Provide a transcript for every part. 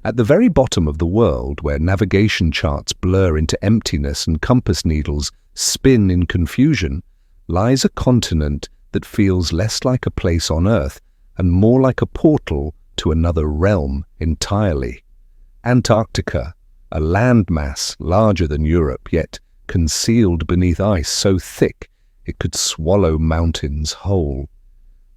At the very bottom of the world, where navigation charts blur into emptiness and compass needles spin in confusion, lies a continent that feels less like a place on Earth and more like a portal to another realm entirely. Antarctica, a landmass larger than Europe, yet concealed beneath ice so thick it could swallow mountains whole.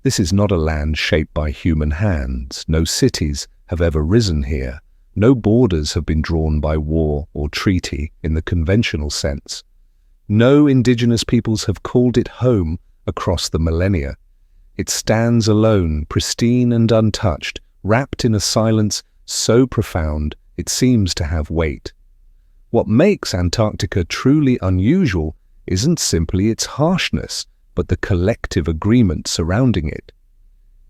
This is not a land shaped by human hands. No cities have ever risen here. No borders have been drawn by war or treaty in the conventional sense. No indigenous peoples have called it home across the millennia. It stands alone, pristine and untouched, wrapped in a silence so profound it seems to have weight. What makes Antarctica truly unusual isn't simply its harshness, but the collective agreement surrounding it.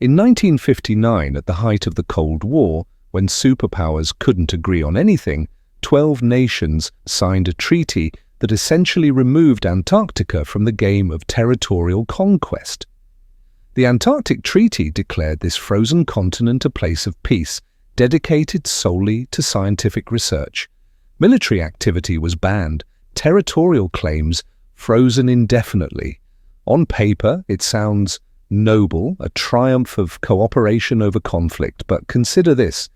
In 1959, at the height of the Cold War, when superpowers couldn't agree on anything, 12 nations signed a treaty that essentially removed Antarctica from the game of territorial conquest. The Antarctic Treaty declared this frozen continent a place of peace, dedicated solely to scientific research. Military activity was banned, territorial claims frozen indefinitely. On paper, it sounds noble, a triumph of cooperation over conflict, but consider this.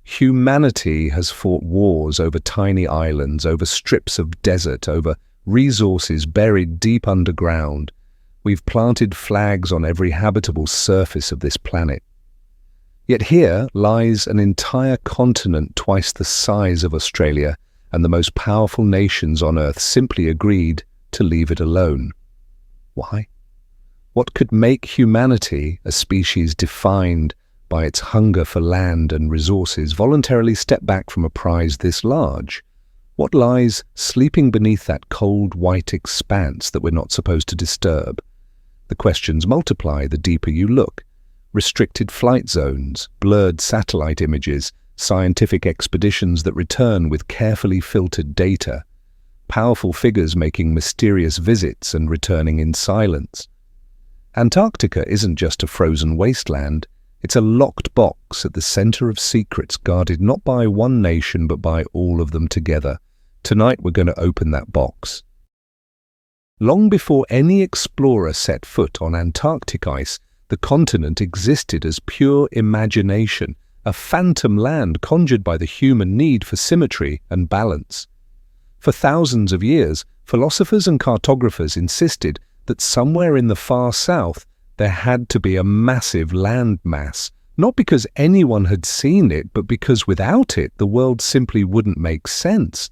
Humanity has fought wars over tiny islands, over strips of desert, over resources buried deep underground. We've planted flags on every habitable surface of this planet. Yet here lies an entire continent twice the size of Australia, and the most powerful nations on Earth simply agreed to leave it alone. Why? What could make humanity, a species defined by its hunger for land and resources, voluntarily step back from a prize this large? What lies sleeping beneath that cold white expanse that we're not supposed to disturb? The questions multiply the deeper you look. Restricted flight zones, blurred satellite images, scientific expeditions that return with carefully filtered data, powerful figures making mysterious visits and returning in silence. Antarctica isn't just a frozen wasteland, it's a locked box at the center of secrets guarded not by one nation but by all of them together. Tonight we're going to open that box. Long before any explorer set foot on Antarctic ice, the continent existed as pure imagination, a phantom land conjured by the human need for symmetry and balance. For thousands of years, philosophers and cartographers insisted that somewhere in the far south there had to be a massive land mass, not because anyone had seen it, but because without it the world simply wouldn't make sense.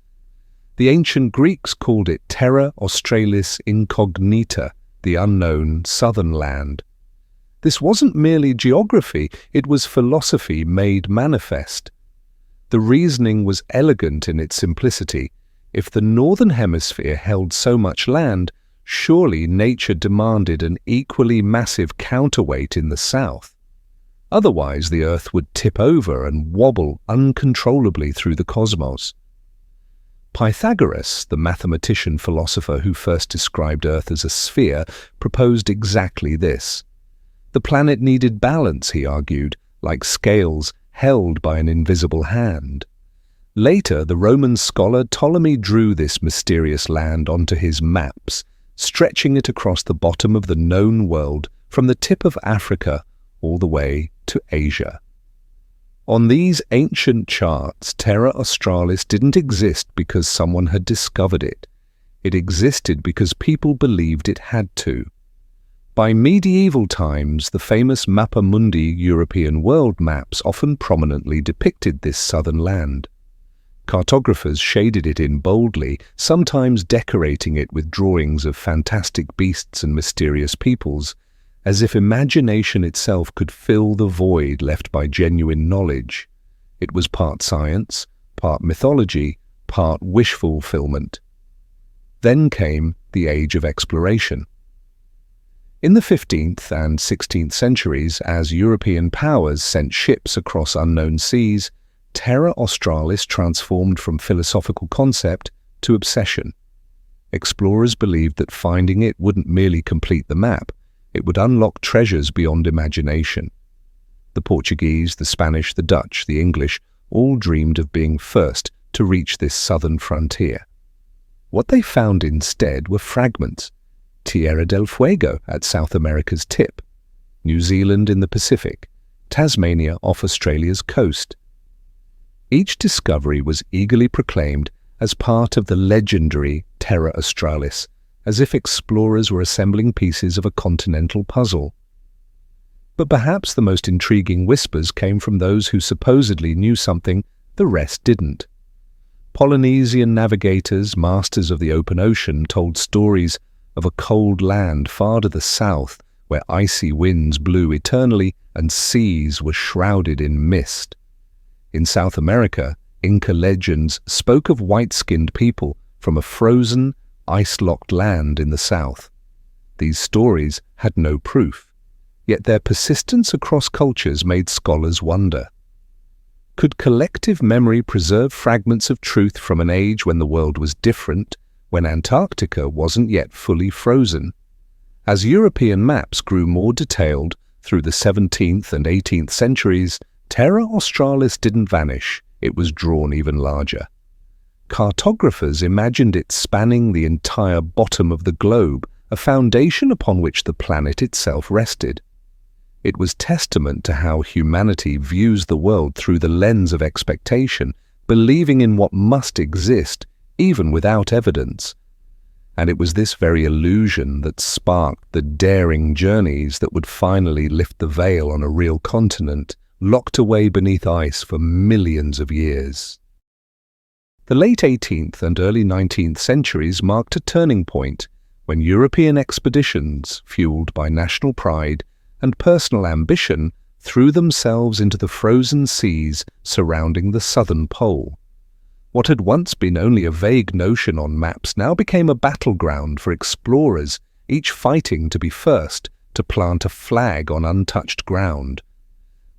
The ancient Greeks called it Terra Australis Incognita, the unknown southern land. This wasn't merely geography, it was philosophy made manifest. The reasoning was elegant in its simplicity. If the northern hemisphere held so much land, surely nature demanded an equally massive counterweight in the south. Otherwise, the Earth would tip over and wobble uncontrollably through the cosmos. Pythagoras, the mathematician-philosopher who first described Earth as a sphere, proposed exactly this. The planet needed balance, he argued, like scales held by an invisible hand. Later, the Roman scholar Ptolemy drew this mysterious land onto his maps, stretching it across the bottom of the known world from the tip of Africa all the way to Asia. On these ancient charts, Terra Australis didn't exist because someone had discovered it. It existed because people believed it had to. By medieval times, the famous Mappa Mundi European world maps often prominently depicted this southern land. Cartographers shaded it in boldly, sometimes decorating it with drawings of fantastic beasts and mysterious peoples, as if imagination itself could fill the void left by genuine knowledge. It was part science, part mythology, part wish fulfillment. Then came the age of exploration. In the 15th and 16th centuries, as European powers sent ships across unknown seas, Terra Australis transformed from philosophical concept to obsession. Explorers believed that finding it wouldn't merely complete the map, it would unlock treasures beyond imagination. The Portuguese, the Spanish, the Dutch, the English all dreamed of being first to reach this southern frontier. What they found instead were fragments: Tierra del Fuego at South America's tip, New Zealand in the Pacific, Tasmania off Australia's coast. Each discovery was eagerly proclaimed as part of the legendary Terra Australis, as if explorers were assembling pieces of a continental puzzle. But perhaps the most intriguing whispers came from those who supposedly knew something the rest didn't. Polynesian navigators, masters of the open ocean, told stories of a cold land far to the south where icy winds blew eternally and seas were shrouded in mist. In South America, Inca legends spoke of white-skinned people from a frozen, ice-locked land in the south. These stories had no proof, yet their persistence across cultures made scholars wonder. Could collective memory preserve fragments of truth from an age when the world was different, when Antarctica wasn't yet fully frozen? As European maps grew more detailed through the 17th and 18th centuries, Terra Australis didn't vanish, it was drawn even larger. Cartographers imagined it spanning the entire bottom of the globe, a foundation upon which the planet itself rested. It was testament to how humanity views the world through the lens of expectation, believing in what must exist, even without evidence. And it was this very illusion that sparked the daring journeys that would finally lift the veil on a real continent, locked away beneath ice for millions of years. The late 18th and early 19th centuries marked a turning point when European expeditions, fueled by national pride and personal ambition, threw themselves into the frozen seas surrounding the southern pole. What had once been only a vague notion on maps now became a battleground for explorers, each fighting to be first to plant a flag on untouched ground.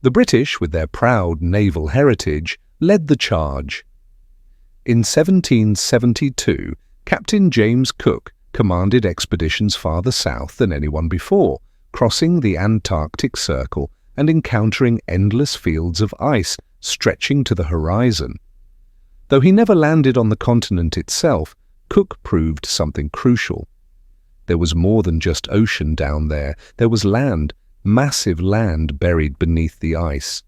The British, with their proud naval heritage, led the charge. In 1772, Captain James Cook commanded expeditions farther south than anyone before, crossing the Antarctic Circle and encountering endless fields of ice stretching to the horizon. Though he never landed on the continent itself, Cook proved something crucial. There was more than just ocean down there. There was land, massive land buried beneath the ice.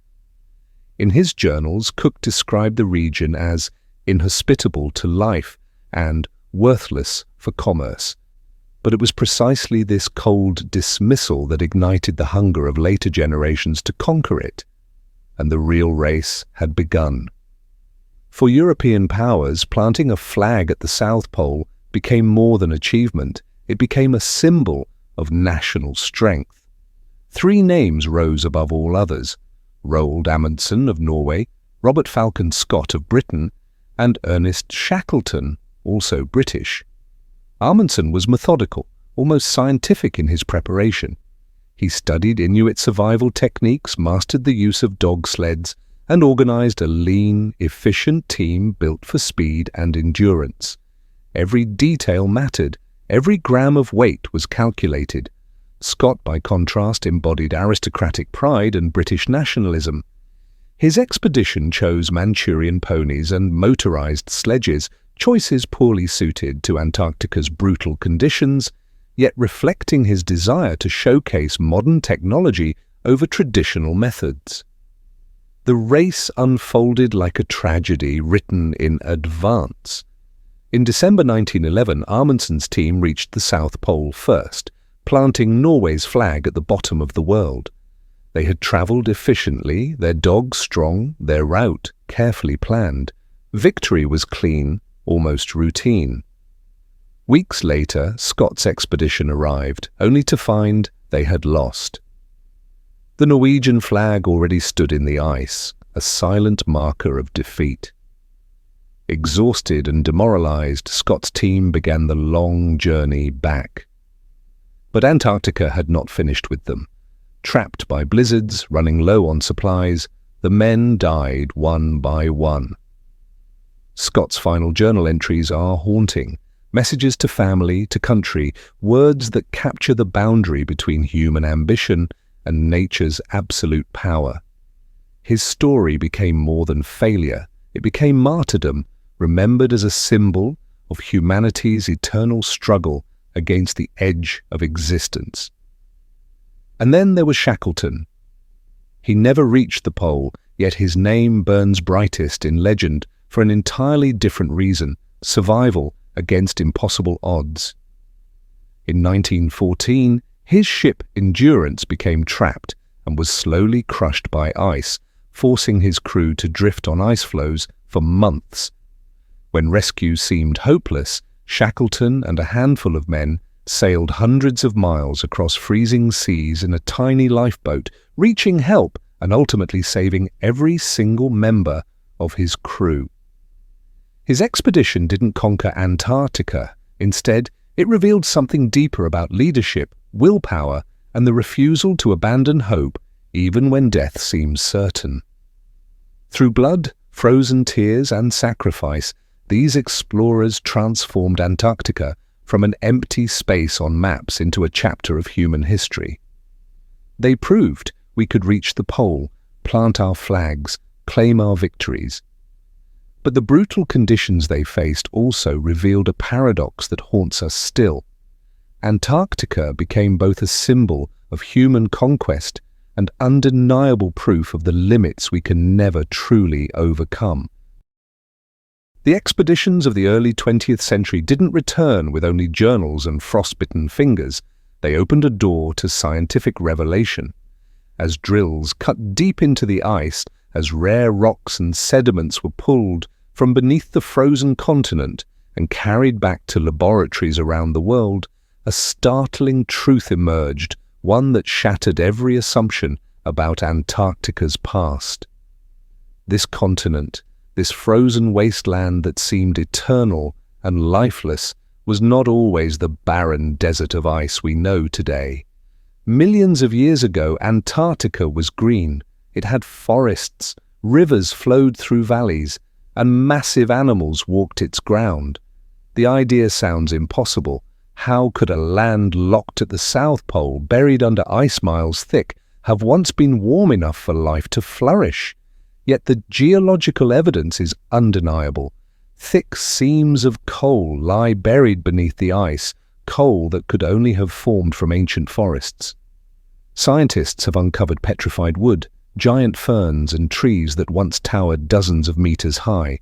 In his journals, Cook described the region as inhospitable to life and worthless for commerce. But it was precisely this cold dismissal that ignited the hunger of later generations to conquer it, and the real race had begun. For European powers, planting a flag at the South Pole became more than achievement. It became a symbol of national strength. 3 names rose above all others: Roald Amundsen of Norway, Robert Falcon Scott of Britain, and Ernest Shackleton, also British. Amundsen was methodical, almost scientific in his preparation. He studied Inuit survival techniques, mastered the use of dog sleds, and organized a lean, efficient team built for speed and endurance. Every detail mattered. Every gram of weight was calculated. Scott, by contrast, embodied aristocratic pride and British nationalism. His expedition chose Manchurian ponies and motorized sledges, choices poorly suited to Antarctica's brutal conditions, yet reflecting his desire to showcase modern technology over traditional methods. The race unfolded like a tragedy written in advance. In December 1911, Amundsen's team reached the South Pole first, planting Norway's flag at the bottom of the world. They had travelled efficiently, their dogs strong, their route carefully planned. Victory was clean, almost routine. Weeks later, Scott's expedition arrived, only to find they had lost. The Norwegian flag already stood in the ice, a silent marker of defeat. Exhausted and demoralized, Scott's team began the long journey back. But Antarctica had not finished with them. Trapped by blizzards, running low on supplies, the men died one by one. Scott's final journal entries are haunting. Messages to family, to country, words that capture the boundary between human ambition and nature's absolute power. His story became more than failure. It became martyrdom, remembered as a symbol of humanity's eternal struggle against the edge of existence. And then there was Shackleton. He never reached the pole, yet his name burns brightest in legend for an entirely different reason: survival against impossible odds. In 1914, his ship Endurance became trapped and was slowly crushed by ice, forcing his crew to drift on ice floes for months. When rescue seemed hopeless, Shackleton and a handful of men sailed hundreds of miles across freezing seas in a tiny lifeboat, reaching help and ultimately saving every single member of his crew. His expedition didn't conquer Antarctica. Instead, it revealed something deeper about leadership, willpower, and the refusal to abandon hope even when death seems certain. Through blood, frozen tears, and sacrifice, these explorers transformed Antarctica from an empty space on maps into a chapter of human history. They proved we could reach the pole, plant our flags, claim our victories. But the brutal conditions they faced also revealed a paradox that haunts us still. Antarctica became both a symbol of human conquest and undeniable proof of the limits we can never truly overcome. The expeditions of the early 20th century didn't return with only journals and frostbitten fingers. They opened a door to scientific revelation. As drills cut deep into the ice, as rare rocks and sediments were pulled from beneath the frozen continent and carried back to laboratories around the world, a startling truth emerged, one that shattered every assumption about Antarctica's past. This continent, this frozen wasteland that seemed eternal and lifeless, was not always the barren desert of ice we know today. Millions of years ago, Antarctica was green. It had forests, rivers flowed through valleys, and massive animals walked its ground. The idea sounds impossible. How could a land locked at the South Pole, buried under ice miles thick, have once been warm enough for life to flourish? Yet the geological evidence is undeniable. Thick seams of coal lie buried beneath the ice, coal that could only have formed from ancient forests. Scientists have uncovered petrified wood, giant ferns and trees that once towered dozens of meters high.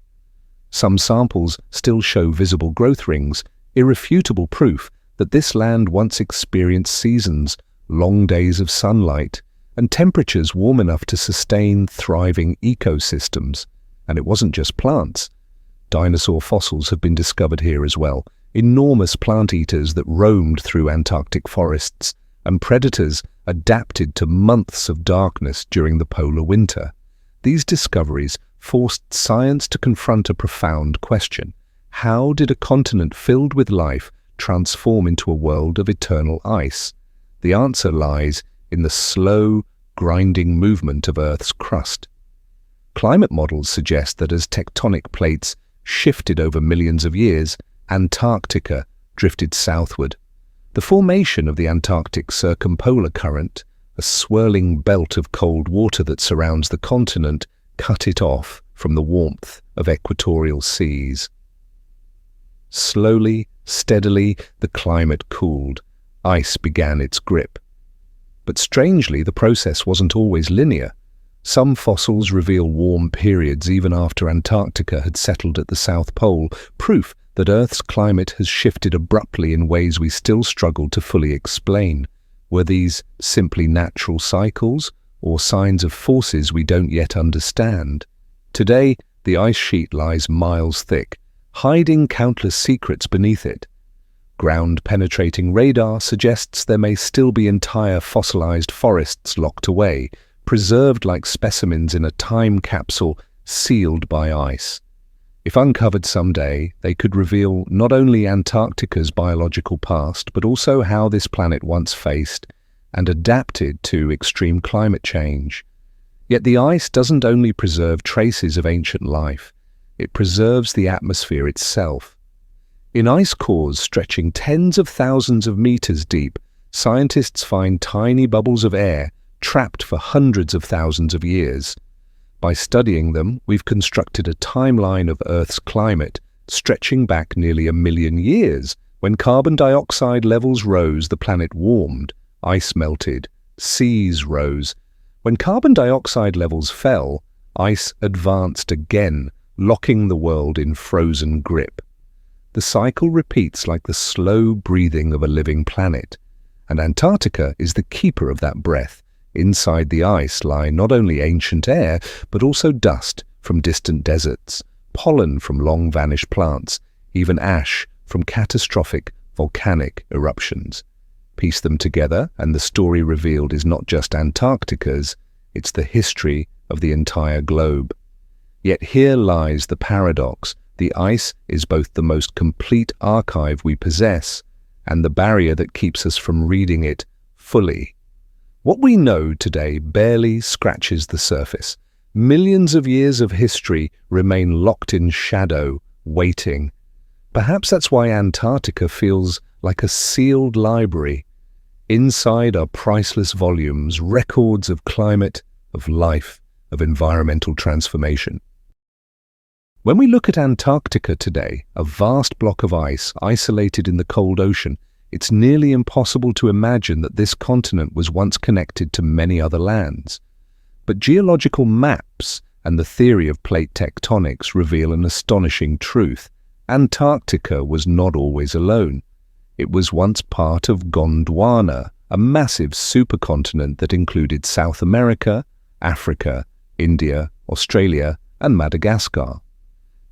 Some samples still show visible growth rings, irrefutable proof that this land once experienced seasons, long days of sunlight, and temperatures warm enough to sustain thriving ecosystems. And it wasn't just plants. Dinosaur fossils have been discovered here as well, enormous plant eaters that roamed through Antarctic forests, and predators adapted to months of darkness during the polar winter. These discoveries forced science to confront a profound question. How did a continent filled with life transform into a world of eternal ice? The answer lies in the slow, grinding movement of Earth's crust. Climate models suggest that as tectonic plates shifted over millions of years, Antarctica drifted southward. The formation of the Antarctic Circumpolar Current, a swirling belt of cold water that surrounds the continent, cut it off from the warmth of equatorial seas. Slowly, steadily, the climate cooled. Ice began its grip. But strangely, the process wasn't always linear. Some fossils reveal warm periods even after Antarctica had settled at the South Pole, proof that Earth's climate has shifted abruptly in ways we still struggle to fully explain. Were these simply natural cycles, or signs of forces we don't yet understand? Today, the ice sheet lies miles thick, hiding countless secrets beneath it. Ground-penetrating radar suggests there may still be entire fossilized forests locked away, preserved like specimens in a time capsule sealed by ice. If uncovered someday, they could reveal not only Antarctica's biological past, but also how this planet once faced and adapted to extreme climate change. Yet the ice doesn't only preserve traces of ancient life, it preserves the atmosphere itself. In ice cores stretching tens of thousands of meters deep, scientists find tiny bubbles of air trapped for hundreds of thousands of years. By studying them, we've constructed a timeline of Earth's climate, stretching back nearly 1 million years. When carbon dioxide levels rose, the planet warmed, ice melted, seas rose. When carbon dioxide levels fell, ice advanced again, locking the world in frozen grip. The cycle repeats like the slow breathing of a living planet, and Antarctica is the keeper of that breath. Inside the ice lie not only ancient air, but also dust from distant deserts, pollen from long-vanished plants, even ash from catastrophic volcanic eruptions. Piece them together, and the story revealed is not just Antarctica's, it's the history of the entire globe. Yet here lies the paradox. The ice is both the most complete archive we possess and the barrier that keeps us from reading it fully. What we know today barely scratches the surface. Millions of years of history remain locked in shadow, waiting. Perhaps that's why Antarctica feels like a sealed library. Inside are priceless volumes, records of climate, of life, of environmental transformation. When we look at Antarctica today, a vast block of ice isolated in the cold ocean, it's nearly impossible to imagine that this continent was once connected to many other lands. But geological maps and the theory of plate tectonics reveal an astonishing truth. Antarctica was not always alone. It was once part of Gondwana, a massive supercontinent that included South America, Africa, India, Australia, and Madagascar.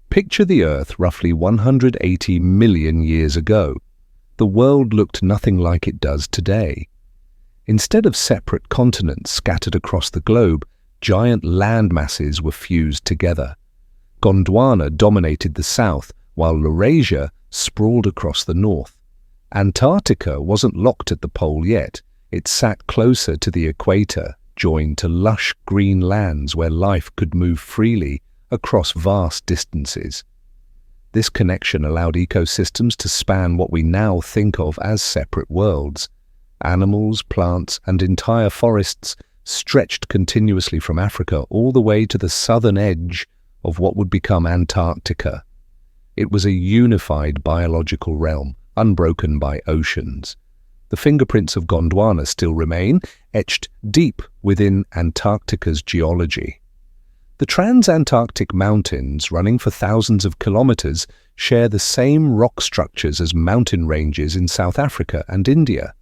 Picture the Earth roughly 180 million years ago. The world looked nothing like it does today. Instead of separate continents scattered across the globe, giant land masses were fused together. Gondwana dominated the south, while Laurasia sprawled across the north. Antarctica wasn't locked at the pole yet. It sat closer to the equator, joined to lush green lands where life could move freely across vast distances. This connection allowed ecosystems to span what we now think of as separate worlds. Animals, plants, and entire forests stretched continuously from Africa all the way to the southern edge of what would become Antarctica. It was a unified biological realm, unbroken by oceans. The fingerprints of Gondwana still remain, etched deep within Antarctica's geology. The Transantarctic Mountains, running for thousands of kilometers, share the same rock structures as mountain ranges in South Africa and India.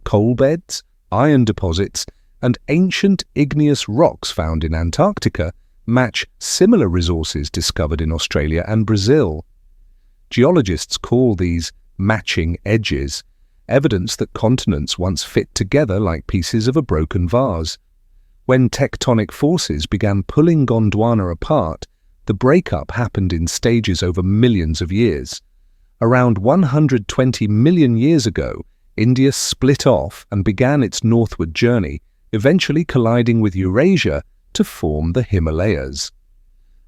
Coal beds, iron deposits, and ancient igneous rocks found in Antarctica match similar resources discovered in Australia and Brazil. Geologists call these matching edges, evidence that continents once fit together like pieces of a broken vase. When tectonic forces began pulling Gondwana apart, the breakup happened in stages over millions of years. Around 120 million years ago, India split off and began its northward journey, eventually colliding with Eurasia to form the Himalayas.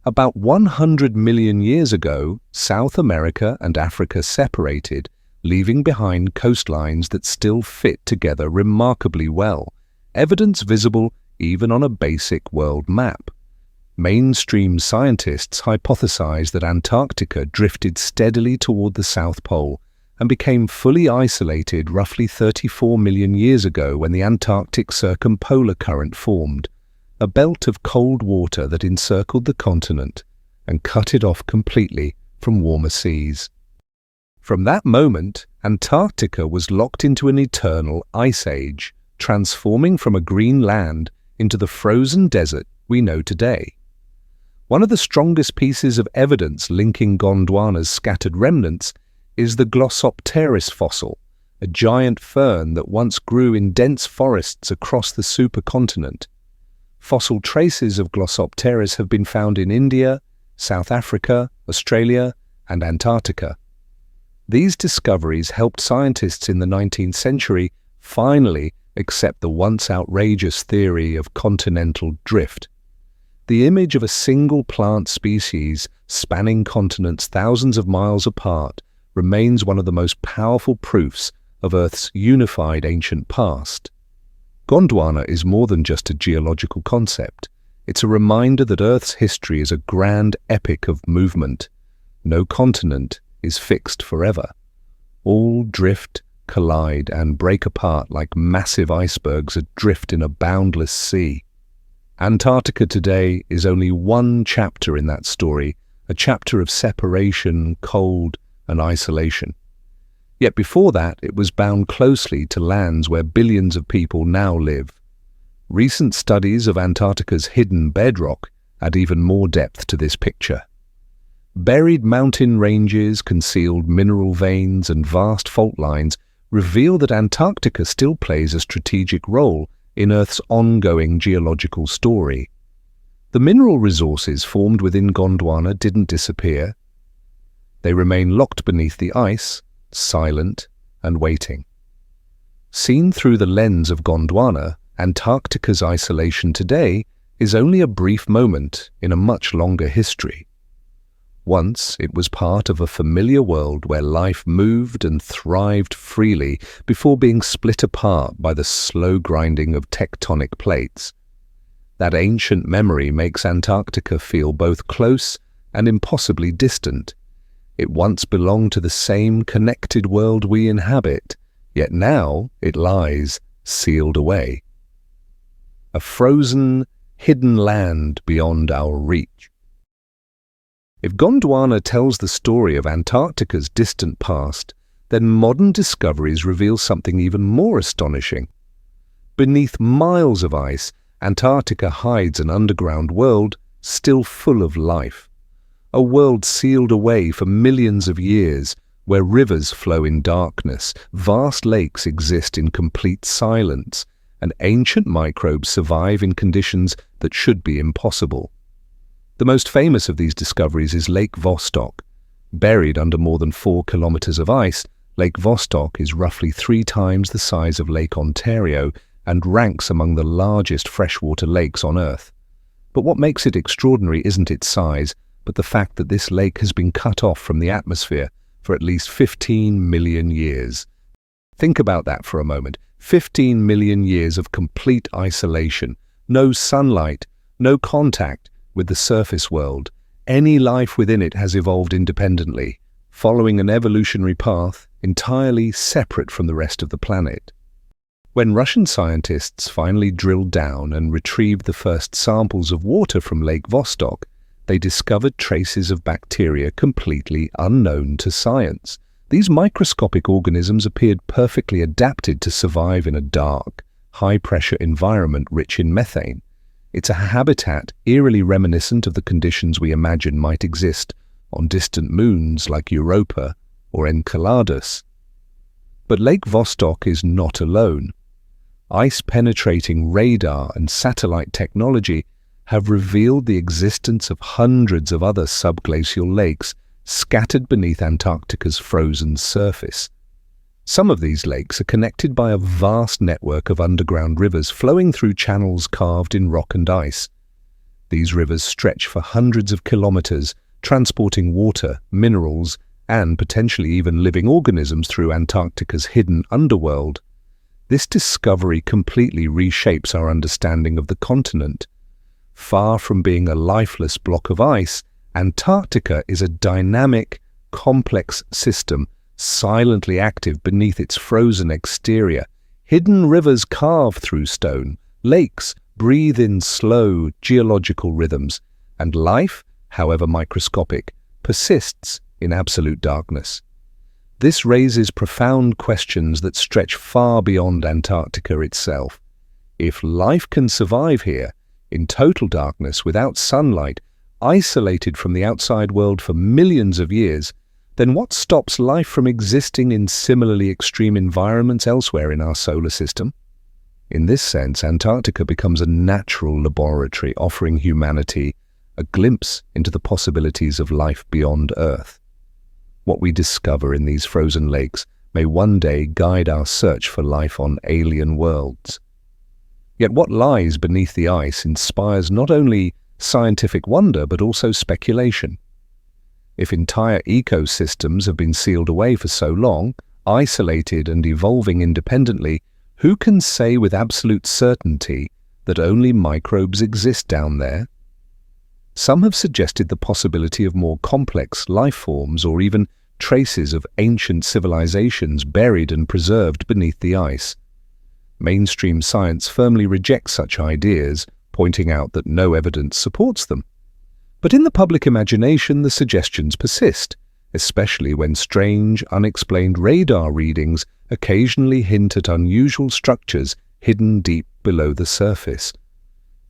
About 100 million years ago, South America and Africa separated, leaving behind coastlines that still fit together remarkably well, evidence visible even on a basic world map. Mainstream scientists hypothesize that Antarctica drifted steadily toward the South Pole and became fully isolated roughly 34 million years ago when the Antarctic Circumpolar Current formed, a belt of cold water that encircled the continent and cut it off completely from warmer seas. From that moment, Antarctica was locked into an eternal ice age, transforming from a green land into the frozen desert we know today. One of the strongest pieces of evidence linking Gondwana's scattered remnants is the Glossopteris fossil, a giant fern that once grew in dense forests across the supercontinent. Fossil traces of Glossopteris have been found in India, South Africa, Australia, and Antarctica. These discoveries helped scientists in the 19th century finally accept the once outrageous theory of continental drift. The image of a single plant species spanning continents thousands of miles apart remains one of the most powerful proofs of Earth's unified ancient past. Gondwana is more than just a geological concept. It's a reminder that Earth's history is a grand epic of movement. No continent is fixed forever. All drift, collide, and break apart like massive icebergs adrift in a boundless sea. Antarctica today is only one chapter in that story, a chapter of separation, cold, and isolation. Yet before that, it was bound closely to lands where billions of people now live. Recent studies of Antarctica's hidden bedrock add even more depth to this picture. Buried mountain ranges, concealed mineral veins, and vast fault lines reveal that Antarctica still plays a strategic role in Earth's ongoing geological story. The mineral resources formed within Gondwana didn't disappear. They remain locked beneath the ice, silent and waiting. Seen through the lens of Gondwana, Antarctica's isolation today is only a brief moment in a much longer history. Once it was part of a familiar world where life moved and thrived freely before being split apart by the slow grinding of tectonic plates. That ancient memory makes Antarctica feel both close and impossibly distant. It once belonged to the same connected world we inhabit, yet now it lies sealed away. A frozen, hidden land beyond our reach. If Gondwana tells the story of Antarctica's distant past, then modern discoveries reveal something even more astonishing. Beneath miles of ice, Antarctica hides an underground world still full of life. A world sealed away for millions of years, where rivers flow in darkness, vast lakes exist in complete silence, and ancient microbes survive in conditions that should be impossible. The most famous of these discoveries is Lake Vostok. Buried under more than 4 kilometers of ice, Lake Vostok is roughly 3 times the size of Lake Ontario and ranks among the largest freshwater lakes on Earth. But what makes it extraordinary isn't its size, but the fact that this lake has been cut off from the atmosphere for at least 15 million years. Think about that for a moment. 15 million years of complete isolation, no sunlight, no contact with the surface world. Any life within it has evolved independently, following an evolutionary path entirely separate from the rest of the planet. When Russian scientists finally drilled down and retrieved the first samples of water from Lake Vostok, they discovered traces of bacteria completely unknown to science. These microscopic organisms appeared perfectly adapted to survive in a dark, high-pressure environment rich in methane. It's a habitat eerily reminiscent of the conditions we imagine might exist on distant moons like Europa or Enceladus. But Lake Vostok is not alone. Ice-penetrating radar and satellite technology have revealed the existence of hundreds of other subglacial lakes scattered beneath Antarctica's frozen surface. Some of these lakes are connected by a vast network of underground rivers flowing through channels carved in rock and ice. These rivers stretch for hundreds of kilometers, transporting water, minerals, and potentially even living organisms through Antarctica's hidden underworld. This discovery completely reshapes our understanding of the continent. Far from being a lifeless block of ice, Antarctica is a dynamic, complex system, silently active beneath its frozen exterior. Hidden rivers carve through stone, lakes breathe in slow geological rhythms, and life, however microscopic, persists in absolute darkness. This raises profound questions that stretch far beyond Antarctica itself. If life can survive here, in total darkness, without sunlight, isolated from the outside world for millions of years, then what stops life from existing in similarly extreme environments elsewhere in our solar system? In this sense, Antarctica becomes a natural laboratory, offering humanity a glimpse into the possibilities of life beyond Earth. What we discover in these frozen lakes may one day guide our search for life on alien worlds. Yet what lies beneath the ice inspires not only scientific wonder but also speculation. If entire ecosystems have been sealed away for so long, isolated and evolving independently, who can say with absolute certainty that only microbes exist down there? Some have suggested the possibility of more complex life forms or even traces of ancient civilizations buried and preserved beneath the ice. Mainstream science firmly rejects such ideas, pointing out that no evidence supports them. But in the public imagination, the suggestions persist, especially when strange, unexplained radar readings occasionally hint at unusual structures hidden deep below the surface.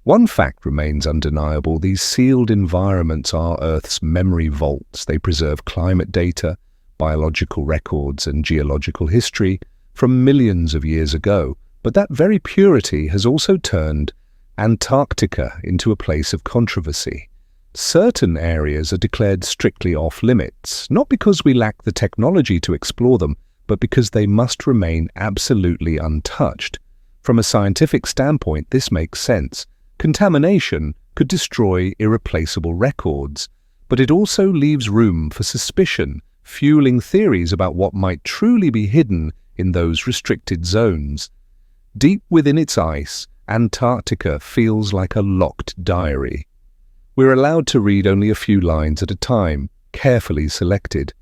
One fact remains undeniable: these sealed environments are Earth's memory vaults. They preserve climate data, biological records, and geological history from millions of years ago. But that very purity has also turned Antarctica into a place of controversy. Certain areas are declared strictly off-limits, not because we lack the technology to explore them, but because they must remain absolutely untouched. From a scientific standpoint, this makes sense. Contamination could destroy irreplaceable records, but it also leaves room for suspicion, fueling theories about what might truly be hidden in those restricted zones. Deep within its ice, Antarctica feels like a locked diary. We're allowed to read only a few lines at a time, carefully selected.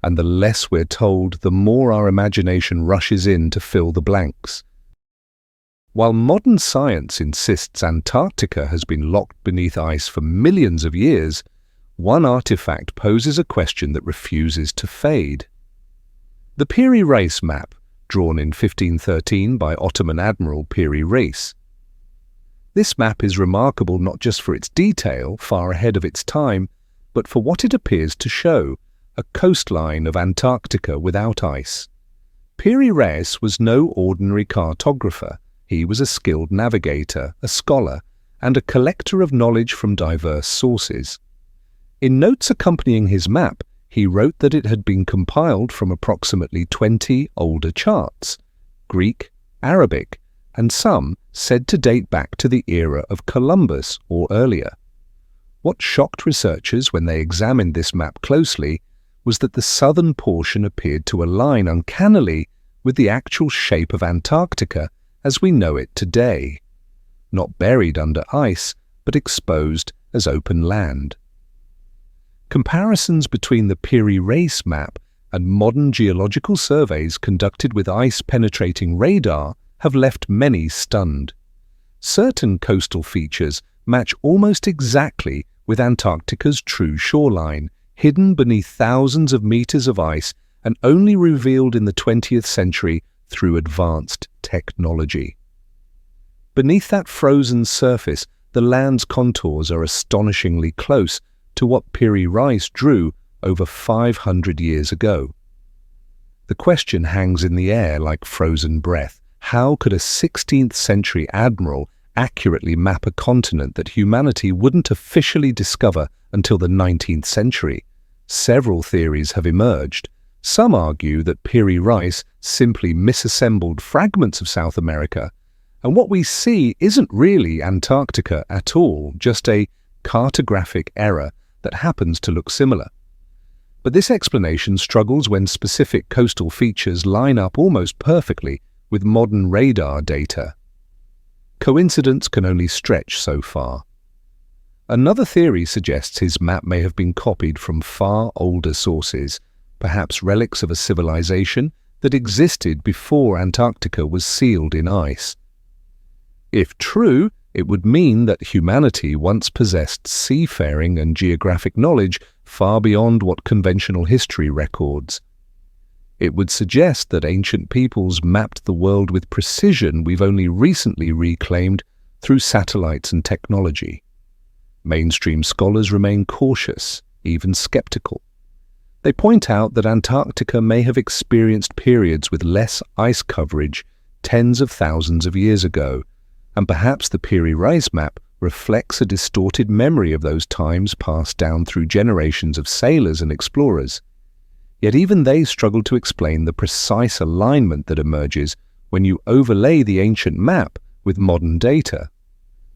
And the less we're told, the more our imagination rushes in to fill the blanks. While modern science insists Antarctica has been locked beneath ice for millions of years, one artifact poses a question that refuses to fade. The Piri Reis map, drawn in 1513 by Ottoman Admiral Piri Reis. This map is remarkable not just for its detail, far ahead of its time, but for what it appears to show: a coastline of Antarctica without ice. Piri Reis was no ordinary cartographer. He was a skilled navigator, a scholar, and a collector of knowledge from diverse sources. In notes accompanying his map, he wrote that it had been compiled from approximately 20 older charts, Greek, Arabic, and some said to date back to the era of Columbus or earlier. What shocked researchers when they examined this map closely was that the southern portion appeared to align uncannily with the actual shape of Antarctica as we know it today, not buried under ice, but exposed as open land. Comparisons between the Piri Reis map and modern geological surveys conducted with ice-penetrating radar have left many stunned. Certain coastal features match almost exactly with Antarctica's true shoreline, hidden beneath thousands of meters of ice and only revealed in the 20th century through advanced technology. Beneath that frozen surface, the land's contours are astonishingly close to what Piri Reis drew over 500 years ago. The question hangs in the air like frozen breath. How could a 16th century admiral accurately map a continent that humanity wouldn't officially discover until the 19th century? Several theories have emerged. Some argue that Piri Reis simply misassembled fragments of South America, and what we see isn't really Antarctica at all, just a cartographic error that happens to look similar. But this explanation struggles when specific coastal features line up almost perfectly with modern radar data. Coincidence can only stretch so far. Another theory suggests his map may have been copied from far older sources, perhaps relics of a civilization that existed before Antarctica was sealed in ice. If true, it would mean that humanity once possessed seafaring and geographic knowledge far beyond what conventional history records. It would suggest that ancient peoples mapped the world with precision we've only recently reclaimed through satellites and technology. Mainstream scholars remain cautious, even skeptical. They point out that Antarctica may have experienced periods with less ice coverage tens of thousands of years ago, and perhaps the Piri Reis map reflects a distorted memory of those times passed down through generations of sailors and explorers. Yet even they struggle to explain the precise alignment that emerges when you overlay the ancient map with modern data.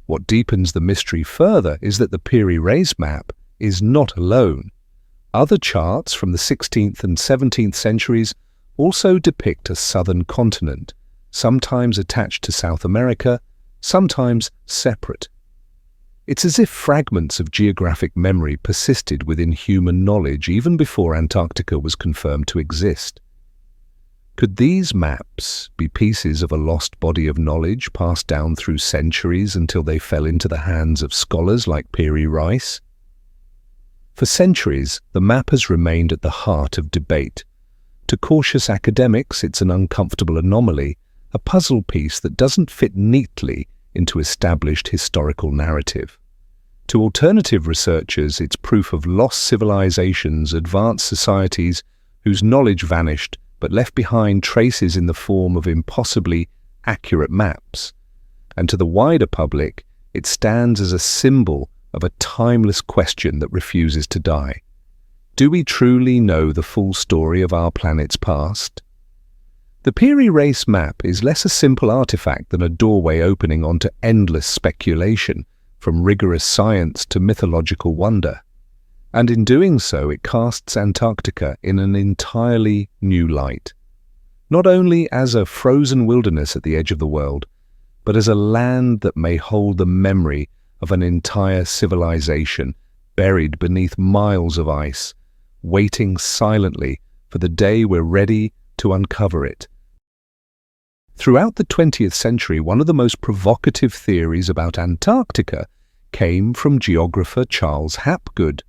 What deepens the mystery further is that the Piri Reis map is not alone. Other charts from the 16th and 17th centuries also depict a southern continent, sometimes attached to South America, sometimes separate. It's as if fragments of geographic memory persisted within human knowledge even before Antarctica was confirmed to exist. Could these maps be pieces of a lost body of knowledge passed down through centuries until they fell into the hands of scholars like Piri Rice? For centuries, the map has remained at the heart of debate. To cautious academics, it's an uncomfortable anomaly, a puzzle piece that doesn't fit neatly into established historical narrative. To alternative researchers, it's proof of lost civilizations, advanced societies whose knowledge vanished but left behind traces in the form of impossibly accurate maps. And to the wider public, it stands as a symbol of a timeless question that refuses to die. Do we truly know the full story of our planet's past? The Piri Reis map is less a simple artifact than a doorway opening onto endless speculation, from rigorous science to mythological wonder. And in doing so, it casts Antarctica in an entirely new light. Not only as a frozen wilderness at the edge of the world, but as a land that may hold the memory of an entire civilization buried beneath miles of ice, waiting silently for the day we're ready to uncover it. Throughout the 20th century, one of the most provocative theories about Antarctica came from geographer Charles Hapgood.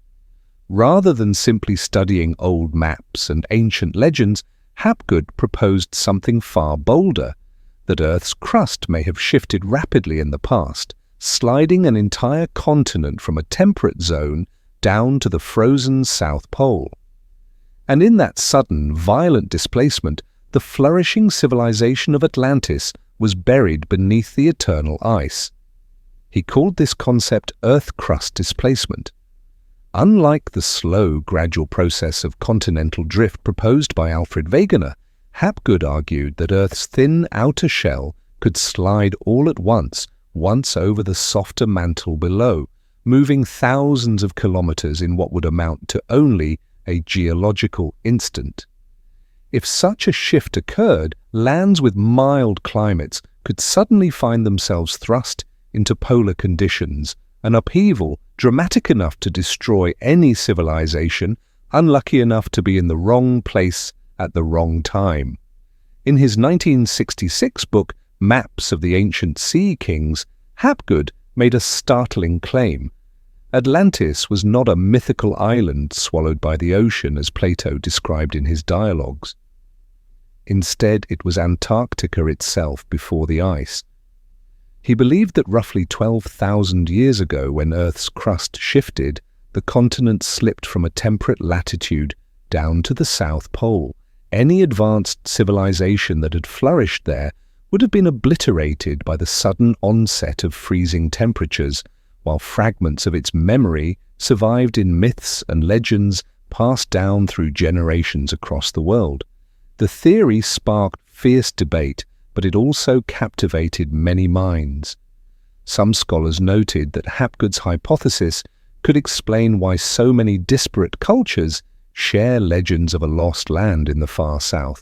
Rather than simply studying old maps and ancient legends, Hapgood proposed something far bolder, that Earth's crust may have shifted rapidly in the past, sliding an entire continent from a temperate zone down to the frozen South Pole. And in that sudden, violent displacement, the flourishing civilization of Atlantis was buried beneath the eternal ice. He called this concept Earth crust displacement. Unlike the slow, gradual process of continental drift proposed by Alfred Wegener, Hapgood argued that Earth's thin outer shell could slide all at once over the softer mantle below, moving thousands of kilometers in what would amount to only a geological instant. If such a shift occurred, lands with mild climates could suddenly find themselves thrust into polar conditions, an upheaval dramatic enough to destroy any civilization unlucky enough to be in the wrong place at the wrong time. In his 1966 book, Maps of the Ancient Sea Kings, Hapgood made a startling claim. Atlantis was not a mythical island swallowed by the ocean as Plato described in his dialogues. Instead, it was Antarctica itself before the ice. He believed that roughly 12,000 years ago, when Earth's crust shifted, the continent slipped from a temperate latitude down to the South Pole. Any advanced civilization that had flourished there would have been obliterated by the sudden onset of freezing temperatures, while fragments of its memory survived in myths and legends passed down through generations across the world. The theory sparked fierce debate, but it also captivated many minds. Some scholars noted that Hapgood's hypothesis could explain why so many disparate cultures share legends of a lost land in the far south.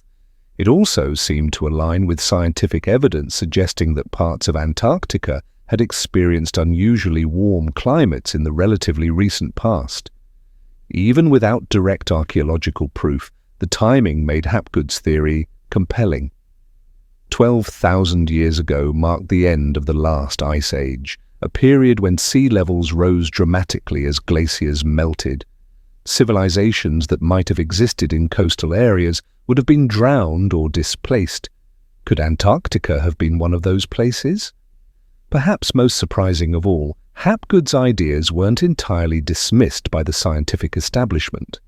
It also seemed to align with scientific evidence suggesting that parts of Antarctica had experienced unusually warm climates in the relatively recent past. Even without direct archaeological proof, the timing made Hapgood's theory compelling. 12,000 years ago marked the end of the last ice age, a period when sea levels rose dramatically as glaciers melted. Civilizations that might have existed in coastal areas would have been drowned or displaced. Could Antarctica have been one of those places? Perhaps most surprising of all, Hapgood's ideas weren't entirely dismissed by the scientific establishment.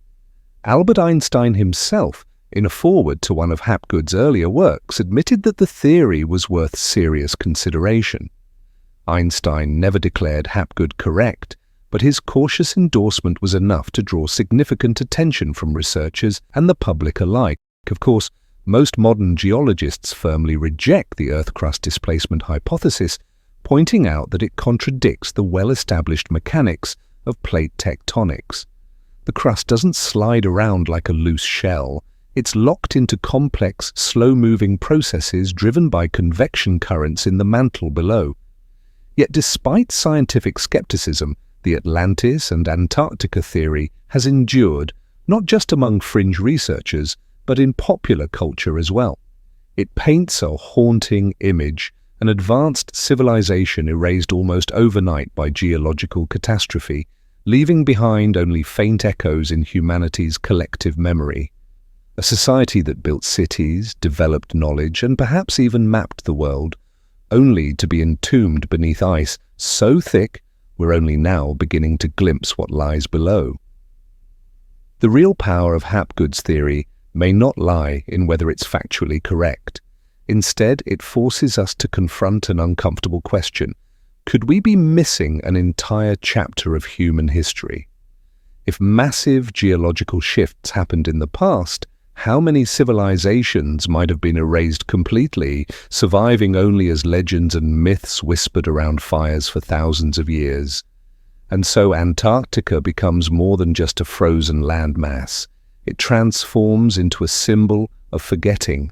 Albert Einstein himself, in a foreword to one of Hapgood's earlier works, admitted that the theory was worth serious consideration. Einstein never declared Hapgood correct, but his cautious endorsement was enough to draw significant attention from researchers and the public alike. Of course, most modern geologists firmly reject the Earth crust displacement hypothesis, pointing out that it contradicts the well-established mechanics of plate tectonics. The crust doesn't slide around like a loose shell. It's locked into complex, slow-moving processes driven by convection currents in the mantle below. Yet despite scientific skepticism, the Atlantis and Antarctica theory has endured, not just among fringe researchers, but in popular culture as well. It paints a haunting image, an advanced civilization erased almost overnight by geological catastrophe, leaving behind only faint echoes in humanity's collective memory. A society that built cities, developed knowledge, and perhaps even mapped the world, only to be entombed beneath ice so thick we're only now beginning to glimpse what lies below. The real power of Hapgood's theory may not lie in whether it's factually correct. Instead, it forces us to confront an uncomfortable question. Could we be missing an entire chapter of human history? If massive geological shifts happened in the past, how many civilizations might have been erased completely, surviving only as legends and myths whispered around fires for thousands of years? And so Antarctica becomes more than just a frozen landmass. It transforms into a symbol of forgetting,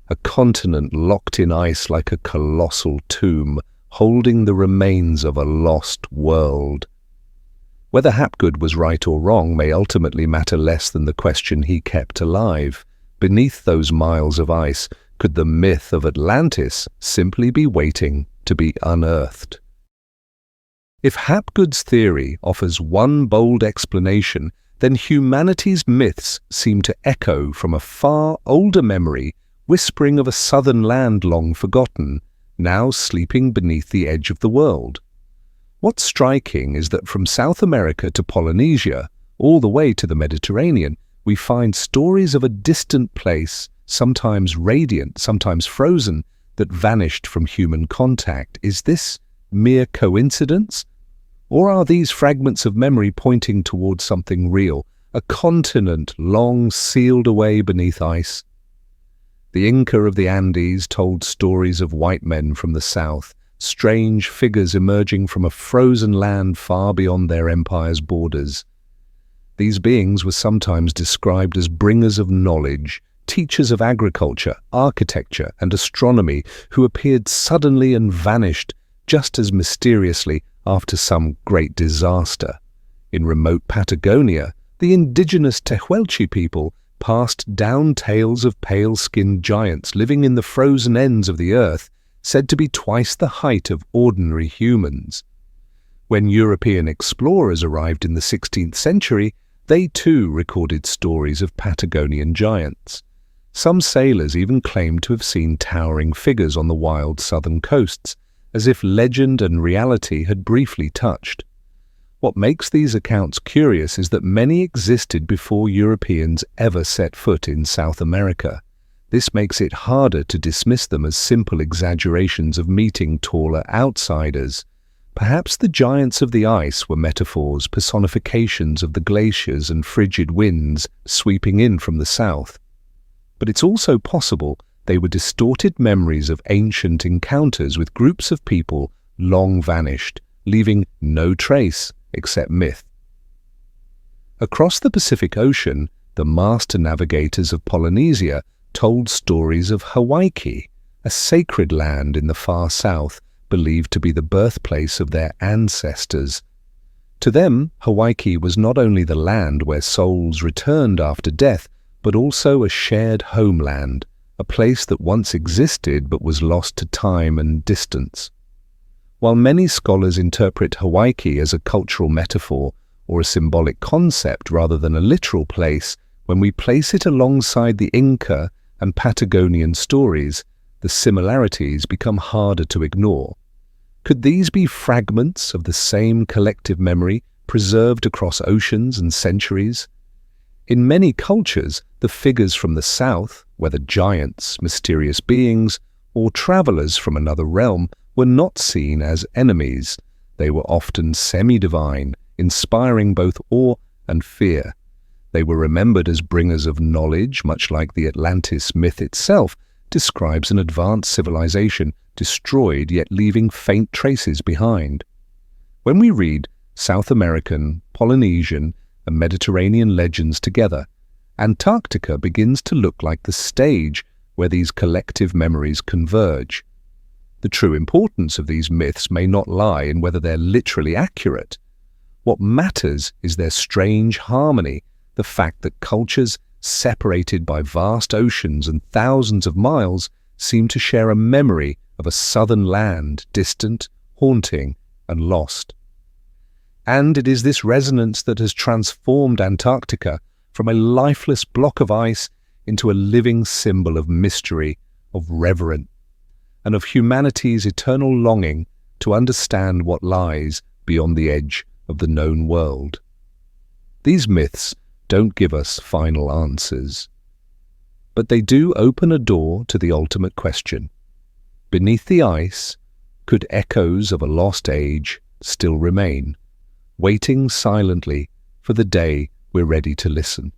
a continent locked in ice like a colossal tomb, holding the remains of a lost world. Whether Hapgood was right or wrong may ultimately matter less than the question he kept alive. Beneath those miles of ice, could the myth of Atlantis simply be waiting to be unearthed? If Hapgood's theory offers one bold explanation, then humanity's myths seem to echo from a far older memory, whispering of a southern land long forgotten, now sleeping beneath the edge of the world. What's striking is that from South America to Polynesia, all the way to the Mediterranean, we find stories of a distant place, sometimes radiant, sometimes frozen, that vanished from human contact. Is this mere coincidence? Or are these fragments of memory pointing towards something real, a continent long sealed away beneath ice? The Inca of the Andes told stories of white men from the south, strange figures emerging from a frozen land far beyond their empire's borders. These beings were sometimes described as bringers of knowledge, teachers of agriculture, architecture, and astronomy who appeared suddenly and vanished just as mysteriously after some great disaster. In remote Patagonia, the indigenous Tehuelche people passed down tales of pale-skinned giants living in the frozen ends of the earth, said to be twice the height of ordinary humans. When European explorers arrived in the 16th century, they too recorded stories of Patagonian giants. Some sailors even claimed to have seen towering figures on the wild southern coasts, as if legend and reality had briefly touched. What makes these accounts curious is that many existed before Europeans ever set foot in South America. This makes it harder to dismiss them as simple exaggerations of meeting taller outsiders. Perhaps the giants of the ice were metaphors, personifications of the glaciers and frigid winds sweeping in from the south. But it's also possible they were distorted memories of ancient encounters with groups of people long vanished, leaving no trace except myth. Across the Pacific Ocean, the master navigators of Polynesia told stories of Hawaii, a sacred land in the far south, believed to be the birthplace of their ancestors. To them, Hawaii was not only the land where souls returned after death, but also a shared homeland, a place that once existed but was lost to time and distance. While many scholars interpret Hawaii as a cultural metaphor or a symbolic concept rather than a literal place, when we place it alongside the Inca and Patagonian stories, the similarities become harder to ignore. Could these be fragments of the same collective memory preserved across oceans and centuries? In many cultures, the figures from the south, whether giants, mysterious beings, or travelers from another realm, were not seen as enemies. They were often semi-divine, inspiring both awe and fear. They were remembered as bringers of knowledge, much like the Atlantis myth itself describes an advanced civilization destroyed yet leaving faint traces behind. When we read South American, Polynesian, and Mediterranean legends together, Antarctica begins to look like the stage where these collective memories converge. The true importance of these myths may not lie in whether they're literally accurate. What matters is their strange harmony, the fact that cultures separated by vast oceans and thousands of miles seem to share a memory of a southern land, distant, haunting, and lost. And it is this resonance that has transformed Antarctica from a lifeless block of ice into a living symbol of mystery, of reverence, and of humanity's eternal longing to understand what lies beyond the edge of the known world. These myths don't give us final answers, but they do open a door to the ultimate question. Beneath the ice, could echoes of a lost age still remain, waiting silently for the day we're ready to listen?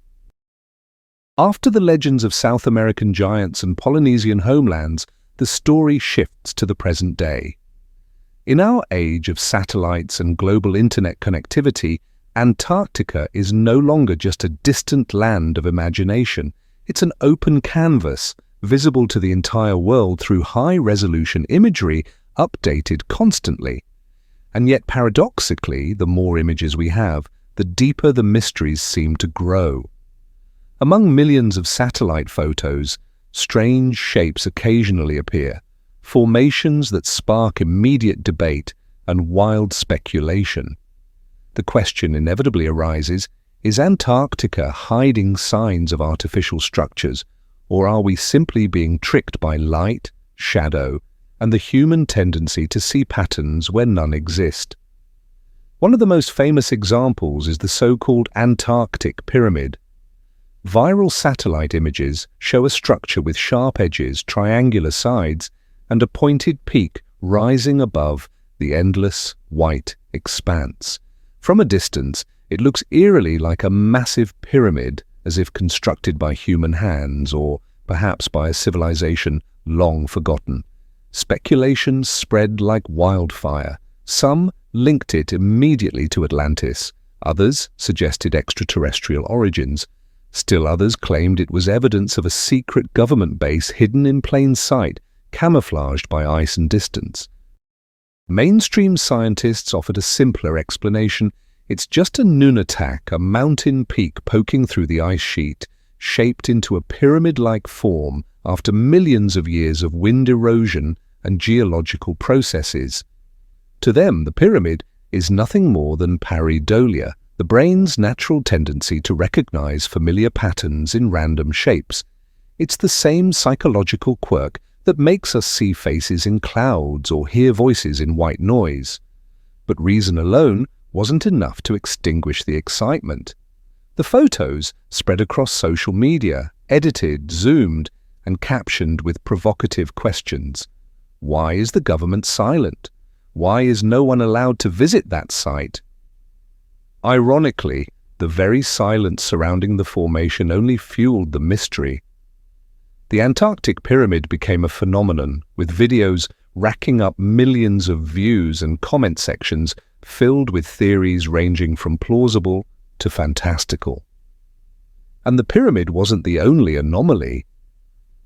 After the legends of South American giants and Polynesian homelands, the story shifts to the present day. In our age of satellites and global internet connectivity, Antarctica is no longer just a distant land of imagination. It's an open canvas, visible to the entire world through high-resolution imagery, updated constantly. And yet, paradoxically, the more images we have, the deeper the mysteries seem to grow. Among millions of satellite photos, strange shapes occasionally appear, formations that spark immediate debate and wild speculation. The question inevitably arises, is Antarctica hiding signs of artificial structures, or are we simply being tricked by light, shadow, and the human tendency to see patterns where none exist? One of the most famous examples is the so-called Antarctic Pyramid. Viral satellite images show a structure with sharp edges, triangular sides, and a pointed peak rising above the endless white expanse. From a distance, it looks eerily like a massive pyramid, as if constructed by human hands or perhaps by a civilization long forgotten. Speculations spread like wildfire. Some linked it immediately to Atlantis. Others suggested extraterrestrial origins. Still others claimed it was evidence of a secret government base hidden in plain sight, camouflaged by ice and distance. Mainstream scientists offered a simpler explanation. It's just a nunatak, a mountain peak poking through the ice sheet, shaped into a pyramid-like form after millions of years of wind erosion and geological processes. To them, the pyramid is nothing more than pareidolia, the brain's natural tendency to recognize familiar patterns in random shapes. It's the same psychological quirk that makes us see faces in clouds or hear voices in white noise. But reason alone wasn't enough to extinguish the excitement. The photos spread across social media, edited, zoomed, and captioned with provocative questions. Why is the government silent? Why is no one allowed to visit that site? Ironically, the very silence surrounding the formation only fueled the mystery. The Antarctic Pyramid became a phenomenon, with videos racking up millions of views and comment sections filled with theories ranging from plausible to fantastical. And the pyramid wasn't the only anomaly.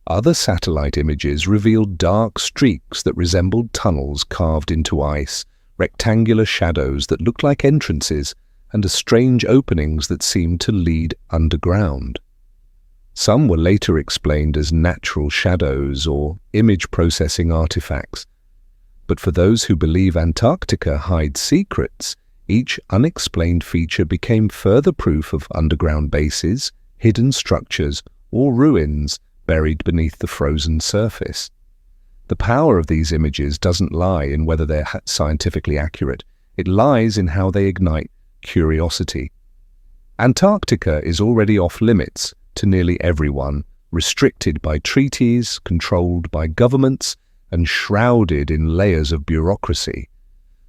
Other satellite images revealed dark streaks that resembled tunnels carved into ice, rectangular shadows that looked like entrances, and strange openings that seemed to lead underground. Some were later explained as natural shadows or image processing artifacts. But for those who believe Antarctica hides secrets, each unexplained feature became further proof of underground bases, hidden structures, or ruins buried beneath the frozen surface. The power of these images doesn't lie in whether they're scientifically accurate. It lies in how they ignite curiosity. Antarctica is already off limits to nearly everyone, restricted by treaties, controlled by governments, and shrouded in layers of bureaucracy.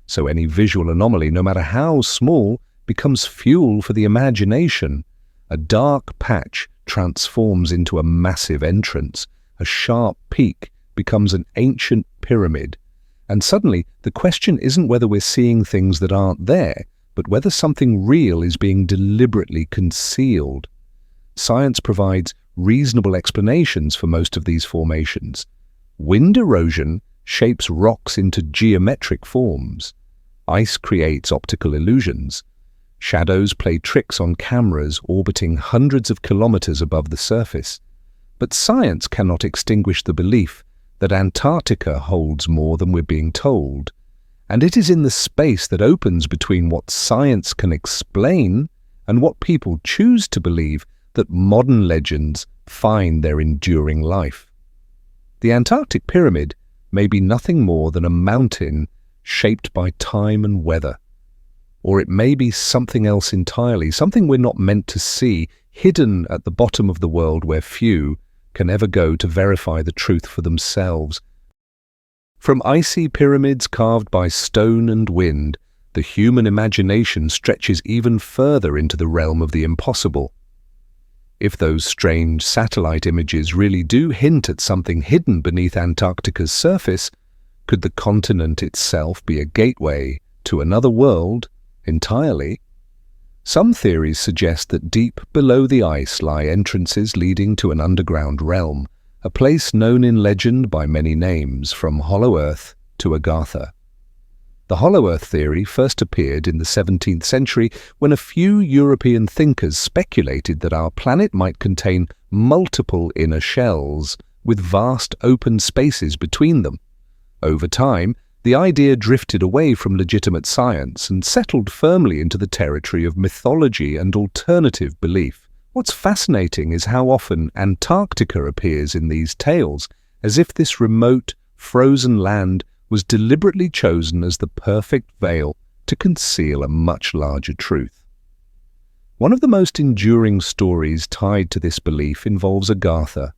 So any visual anomaly, no matter how small, becomes fuel for the imagination. A dark patch transforms into a massive entrance. A sharp peak becomes an ancient pyramid. And suddenly, the question isn't whether we're seeing things that aren't there, but whether something real is being deliberately concealed. Science provides reasonable explanations for most of these formations. Wind erosion shapes rocks into geometric forms. Ice creates optical illusions. Shadows play tricks on cameras orbiting hundreds of kilometers above the surface. But science cannot extinguish the belief that Antarctica holds more than we're being told. And it is in the space that opens between what science can explain and what people choose to believe that modern legends find their enduring life. The Antarctic Pyramid may be nothing more than a mountain shaped by time and weather. Or it may be something else entirely, something we're not meant to see, hidden at the bottom of the world where few can ever go to verify the truth for themselves. From icy pyramids carved by stone and wind, the human imagination stretches even further into the realm of the impossible. If those strange satellite images really do hint at something hidden beneath Antarctica's surface, could the continent itself be a gateway to another world entirely? Some theories suggest that deep below the ice lie entrances leading to an underground realm, a place known in legend by many names, from Hollow Earth to Agartha. The Hollow Earth theory first appeared in the 17th century when a few European thinkers speculated that our planet might contain multiple inner shells, with vast open spaces between them. Over time, the idea drifted away from legitimate science and settled firmly into the territory of mythology and alternative belief. What's fascinating is how often Antarctica appears in these tales, as if this remote, frozen land was deliberately chosen as the perfect veil to conceal a much larger truth. One of the most enduring stories tied to this belief involves Agartha,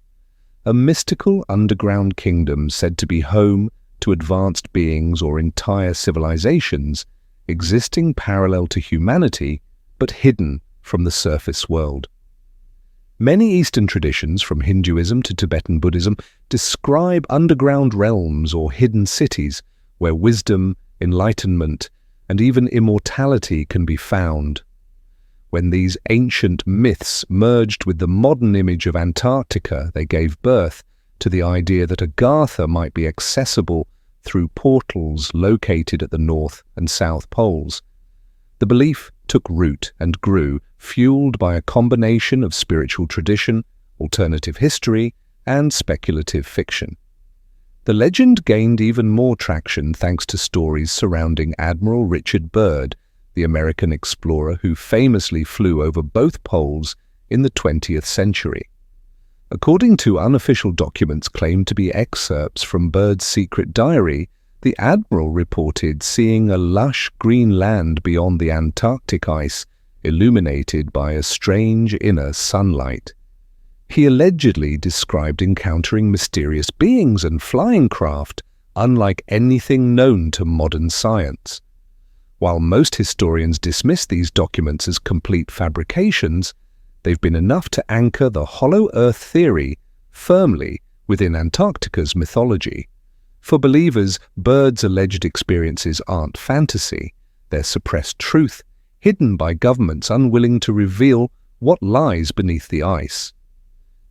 a mystical underground kingdom said to be home to advanced beings or entire civilizations existing parallel to humanity but hidden from the surface world. Many Eastern traditions, from Hinduism to Tibetan Buddhism, describe underground realms or hidden cities where wisdom, enlightenment, and even immortality can be found. When these ancient myths merged with the modern image of Antarctica, they gave birth to the idea that Agartha might be accessible through portals located at the North and South Poles. The belief took root and grew, fueled by a combination of spiritual tradition, alternative history, and speculative fiction. The legend gained even more traction thanks to stories surrounding Admiral Richard Byrd, the American explorer who famously flew over both poles in the 20th century. According to unofficial documents claimed to be excerpts from Byrd's secret diary, the Admiral reported seeing a lush green land beyond the Antarctic ice, illuminated by a strange inner sunlight. He allegedly described encountering mysterious beings and flying craft, unlike anything known to modern science. While most historians dismiss these documents as complete fabrications, they've been enough to anchor the Hollow Earth theory firmly within Antarctica's mythology. For believers, Byrd's alleged experiences aren't fantasy. They're suppressed truth, hidden by governments unwilling to reveal what lies beneath the ice.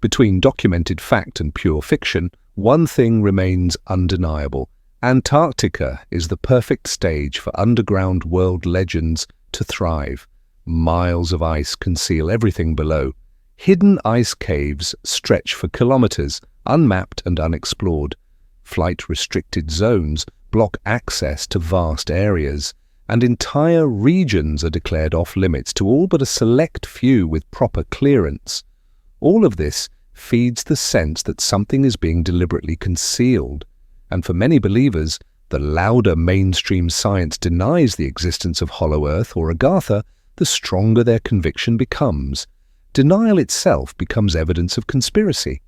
Between documented fact and pure fiction, one thing remains undeniable. Antarctica is the perfect stage for underground world legends to thrive. Miles of ice conceal everything below. Hidden ice caves stretch for kilometers, unmapped and unexplored. Flight-restricted zones block access to vast areas, and entire regions are declared off-limits to all but a select few with proper clearance. All of this feeds the sense that something is being deliberately concealed, and for many believers, the louder mainstream science denies the existence of Hollow Earth or Agartha, the stronger their conviction becomes. Denial itself becomes evidence of conspiracy.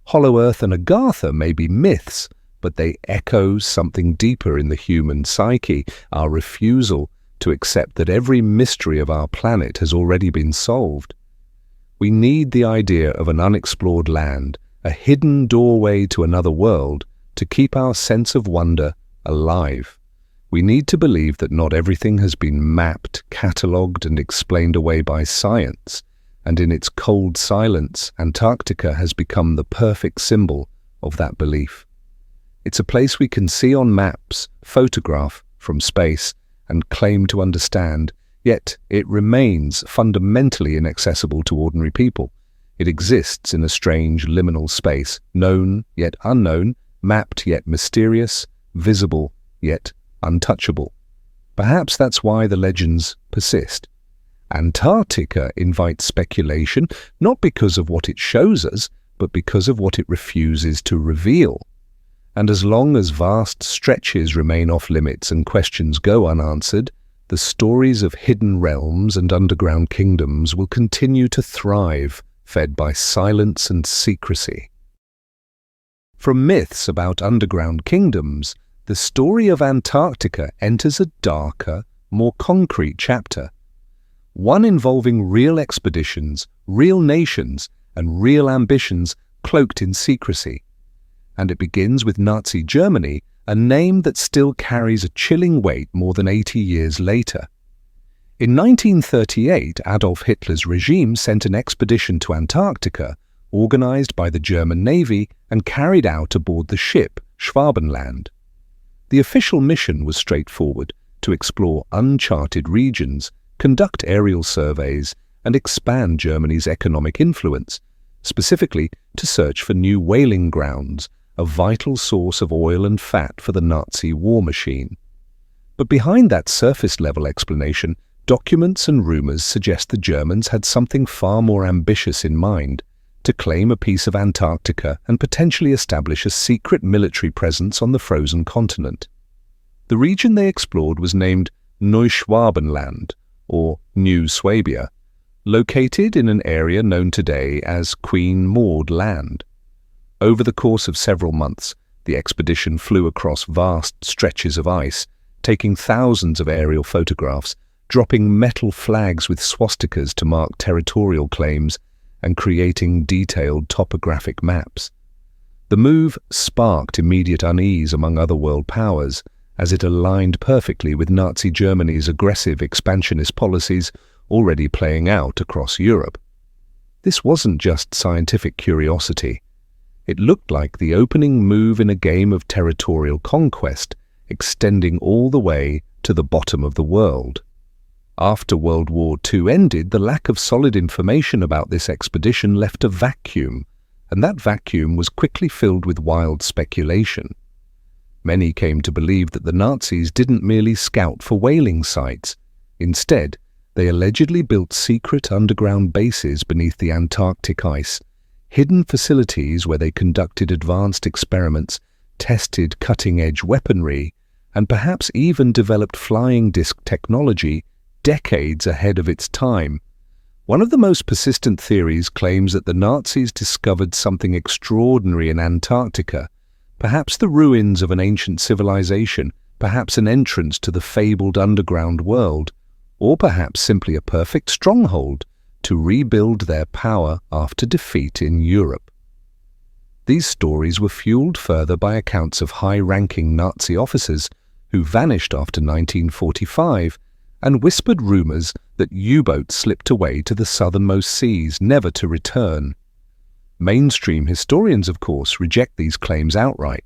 Hollow Earth and Agartha may be myths, but they echo something deeper in the human psyche, our refusal to accept that every mystery of our planet has already been solved. We need the idea of an unexplored land, a hidden doorway to another world, to keep our sense of wonder alive. We need to believe that not everything has been mapped, catalogued, and explained away by science, and in its cold silence, Antarctica has become the perfect symbol of that belief. It's a place we can see on maps, photograph from space, and claim to understand, yet it remains fundamentally inaccessible to ordinary people. It exists in a strange liminal space, known yet unknown, mapped yet mysterious, visible yet untouchable. Perhaps that's why the legends persist. Antarctica invites speculation, not because of what it shows us, but because of what it refuses to reveal. And as long as vast stretches remain off-limits and questions go unanswered, the stories of hidden realms and underground kingdoms will continue to thrive, fed by silence and secrecy. From myths about underground kingdoms, the story of Antarctica enters a darker, more concrete chapter. One involving real expeditions, real nations, and real ambitions cloaked in secrecy. And it begins with Nazi Germany, a name that still carries a chilling weight more than 80 years later. In 1938, Adolf Hitler's regime sent an expedition to Antarctica, organized by the German Navy and carried out aboard the ship Schwabenland. The official mission was straightforward: to explore uncharted regions, conduct aerial surveys, and expand Germany's economic influence, specifically to search for new whaling grounds, a vital source of oil and fat for the Nazi war machine. But behind that surface-level explanation, documents and rumors suggest the Germans had something far more ambitious in mind: to claim a piece of Antarctica and potentially establish a secret military presence on the frozen continent. The region they explored was named Neuschwabenland, or New Swabia, located in an area known today as Queen Maud Land. Over the course of several months, the expedition flew across vast stretches of ice, taking thousands of aerial photographs, dropping metal flags with swastikas to mark territorial claims, and creating detailed topographic maps. The move sparked immediate unease among other world powers, as it aligned perfectly with Nazi Germany's aggressive expansionist policies already playing out across Europe. This wasn't just scientific curiosity. It looked like the opening move in a game of territorial conquest, extending all the way to the bottom of the world. After World War II ended, the lack of solid information about this expedition left a vacuum, and that vacuum was quickly filled with wild speculation. Many came to believe that the Nazis didn't merely scout for whaling sites. Instead, they allegedly built secret underground bases beneath the Antarctic ice, hidden facilities where they conducted advanced experiments, tested cutting-edge weaponry, and perhaps even developed flying disc technology decades ahead of its time. One of the most persistent theories claims that the Nazis discovered something extraordinary in Antarctica, perhaps the ruins of an ancient civilization, perhaps an entrance to the fabled underground world, or perhaps simply a perfect stronghold to rebuild their power after defeat in Europe. These stories were fueled further by accounts of high-ranking Nazi officers who vanished after 1945, and whispered rumors that U-boats slipped away to the southernmost seas, never to return. Mainstream historians, of course, reject these claims outright.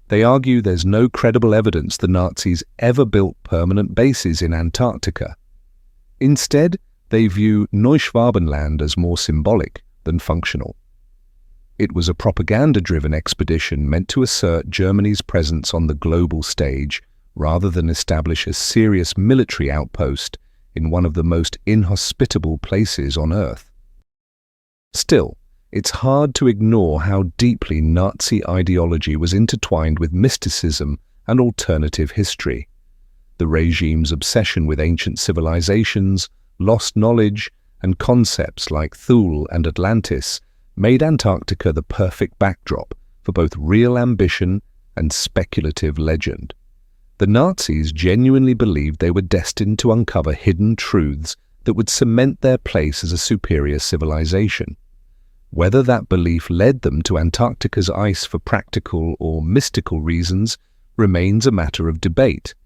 They argue there's no credible evidence the Nazis ever built permanent bases in Antarctica. Instead, they view Neuschwabenland as more symbolic than functional. It was a propaganda-driven expedition meant to assert Germany's presence on the global stage, rather than establish a serious military outpost in one of the most inhospitable places on Earth. Still, it's hard to ignore how deeply Nazi ideology was intertwined with mysticism and alternative history. The regime's obsession with ancient civilizations, lost knowledge, and concepts like Thule and Atlantis made Antarctica the perfect backdrop for both real ambition and speculative legend. The Nazis genuinely believed they were destined to uncover hidden truths that would cement their place as a superior civilization. Whether that belief led them to Antarctica's ice for practical or mystical reasons remains a matter of debate.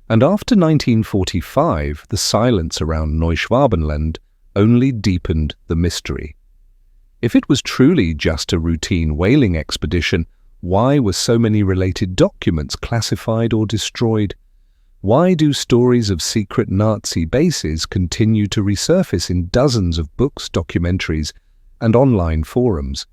And after 1945, the silence around Neuschwabenland only deepened the mystery. If it was truly just a routine whaling expedition, Why were so many related documents classified or destroyed? Why do stories of secret Nazi bases continue to resurface in dozens of books, documentaries, and online forums?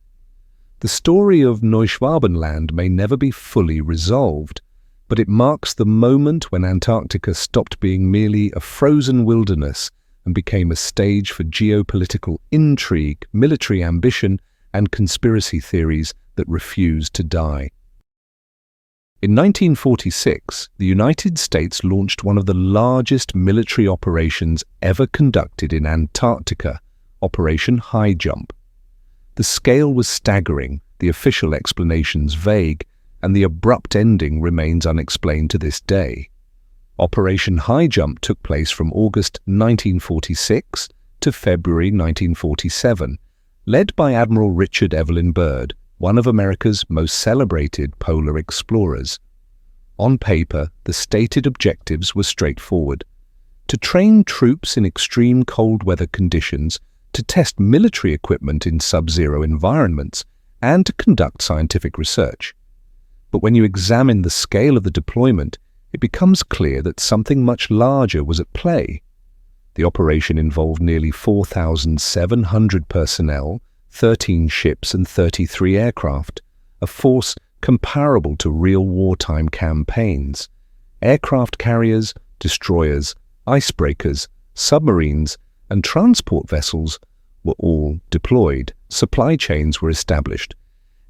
The story of Neuschwabenland may never be fully resolved, but it marks the moment when Antarctica stopped being merely a frozen wilderness and became a stage for geopolitical intrigue, military ambition, and conspiracy theories that refused to die. In 1946, the United States launched one of the largest military operations ever conducted in Antarctica, Operation Highjump. The scale was staggering, the official explanations vague, and the abrupt ending remains unexplained to this day. Operation Highjump took place from August 1946 to February 1947, led by Admiral Richard Evelyn Byrd, one of America's most celebrated polar explorers. On paper, the stated objectives were straightforward: to train troops in extreme cold weather conditions, to test military equipment in sub-zero environments, and to conduct scientific research. But when you examine the scale of the deployment, it becomes clear that something much larger was at play. The operation involved nearly 4,700 personnel, 13 ships and 33 aircraft, a force comparable to real wartime campaigns. Aircraft carriers, destroyers, icebreakers, submarines, and transport vessels were all deployed. Supply chains were established.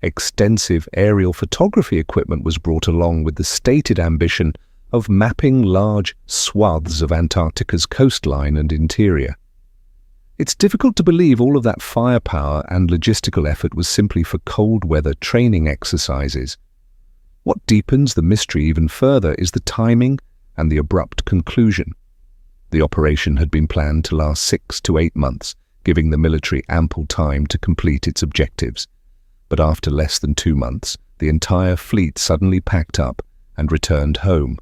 Extensive aerial photography equipment was brought along with the stated ambition of mapping large swaths of Antarctica's coastline and interior. It's difficult to believe all of that firepower and logistical effort was simply for cold weather training exercises. What deepens the mystery even further is the timing and the abrupt conclusion. The operation had been planned to last 6 to 8 months, giving the military ample time to complete its objectives. But after less than 2 months, the entire fleet suddenly packed up and returned home.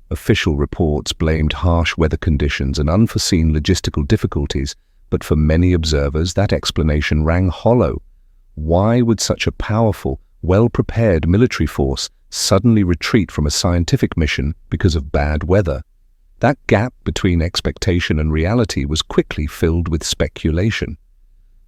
Official reports blamed harsh weather conditions and unforeseen logistical difficulties, but for many observers that explanation rang hollow. Why would such a powerful, well-prepared military force suddenly retreat from a scientific mission because of bad weather? That gap between expectation and reality was quickly filled with speculation.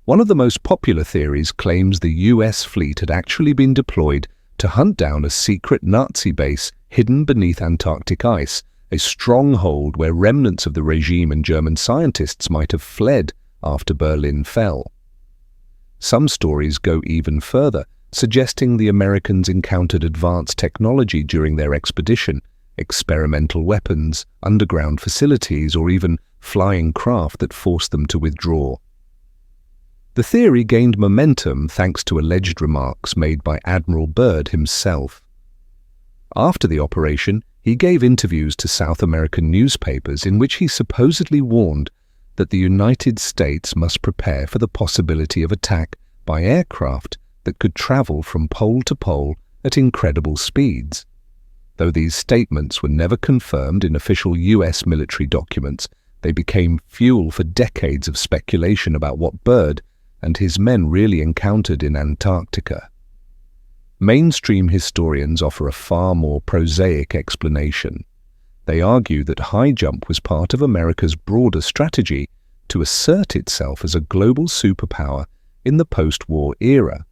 One of the most popular theories claims the US fleet had actually been deployed to hunt down a secret Nazi base hidden beneath Antarctic ice, a stronghold where remnants of the regime and German scientists might have fled after Berlin fell. Some stories go even further, suggesting the Americans encountered advanced technology during their expedition, experimental weapons, underground facilities, or even flying craft that forced them to withdraw. The theory gained momentum thanks to alleged remarks made by Admiral Byrd himself. After the operation, he gave interviews to South American newspapers in which he supposedly warned that the United States must prepare for the possibility of attack by aircraft that could travel from pole to pole at incredible speeds. Though these statements were never confirmed in official US military documents, they became fuel for decades of speculation about what Byrd and his men really encountered in Antarctica. Mainstream historians offer a far more prosaic explanation. They argue that Highjump was part of America's broader strategy to assert itself as a global superpower in the post-war era.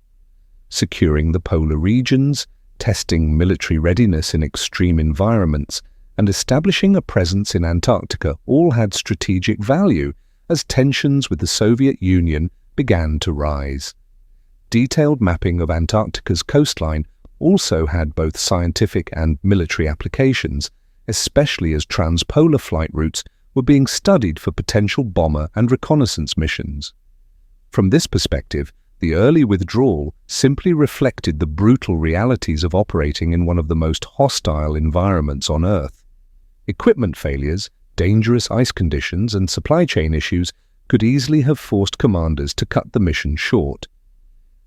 Securing the polar regions, testing military readiness in extreme environments, and establishing a presence in Antarctica all had strategic value as tensions with the Soviet Union began to rise. Detailed mapping of Antarctica's coastline also had both scientific and military applications, especially as transpolar flight routes were being studied for potential bomber and reconnaissance missions. From this perspective, the early withdrawal simply reflected the brutal realities of operating in one of the most hostile environments on Earth. Equipment failures, dangerous ice conditions, and supply chain issues could easily have forced commanders to cut the mission short.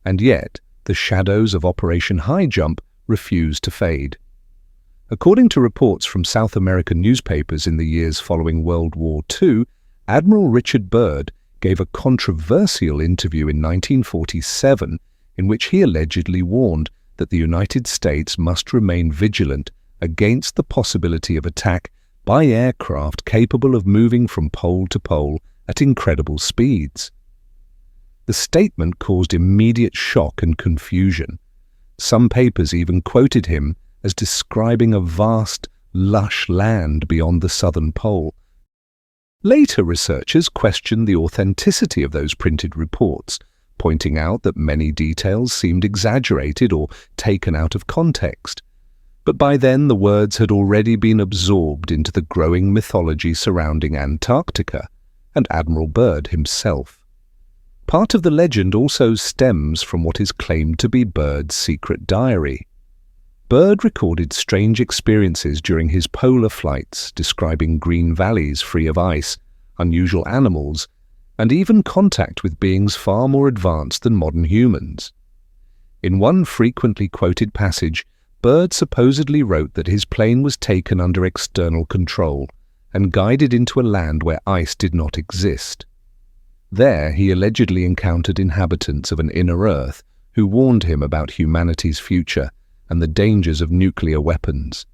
And yet, the shadows of Operation Highjump refused to fade. According to reports from South American newspapers in the years following World War II, Admiral Richard Byrd gave a controversial interview in 1947 in which he allegedly warned that the United States must remain vigilant against the possibility of attack by aircraft capable of moving from pole to pole at incredible speeds. The statement caused immediate shock and confusion. Some papers even quoted him as describing a vast, lush land beyond the southern pole. Later researchers questioned the authenticity of those printed reports, pointing out that many details seemed exaggerated or taken out of context. But by then the words had already been absorbed into the growing mythology surrounding Antarctica and Admiral Byrd himself. Part of the legend also stems from what is claimed to be Byrd's secret diary. Byrd recorded strange experiences during his polar flights, describing green valleys free of ice, unusual animals, and even contact with beings far more advanced than modern humans. In one frequently quoted passage, Byrd supposedly wrote that his plane was taken under external control and guided into a land where ice did not exist. There he allegedly encountered inhabitants of an inner Earth who warned him about humanity's future and the dangers of nuclear weapons.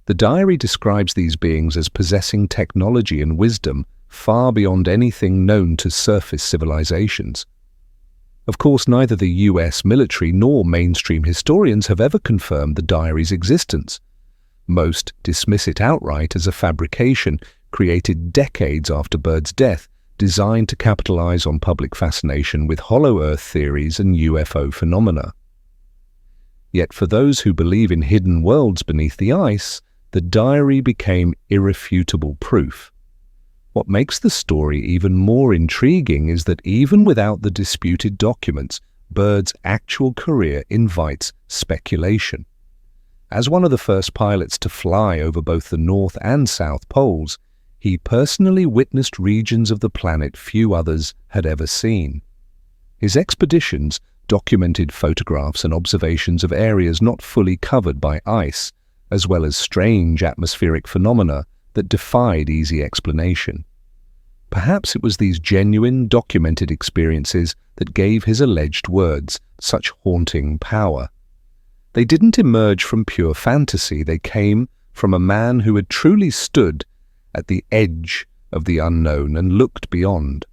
The diary describes these beings as possessing technology and wisdom far beyond anything known to surface civilizations. Of course, neither the US military nor mainstream historians have ever confirmed the diary's existence. Most dismiss it outright as a fabrication created decades after Byrd's death, designed to capitalize on public fascination with hollow Earth theories and UFO phenomena. Yet for those who believe in hidden worlds beneath the ice, the diary became irrefutable proof. What makes the story even more intriguing is that even without the disputed documents, Byrd's actual career invites speculation. As one of the first pilots to fly over both the North and South Poles, he personally witnessed regions of the planet few others had ever seen. His expeditions documented photographs and observations of areas not fully covered by ice, as well as strange atmospheric phenomena that defied easy explanation. Perhaps it was these genuine, documented experiences that gave his alleged words such haunting power. They didn't emerge from pure fantasy, they came from a man who had truly stood at the edge of the unknown and looked beyond.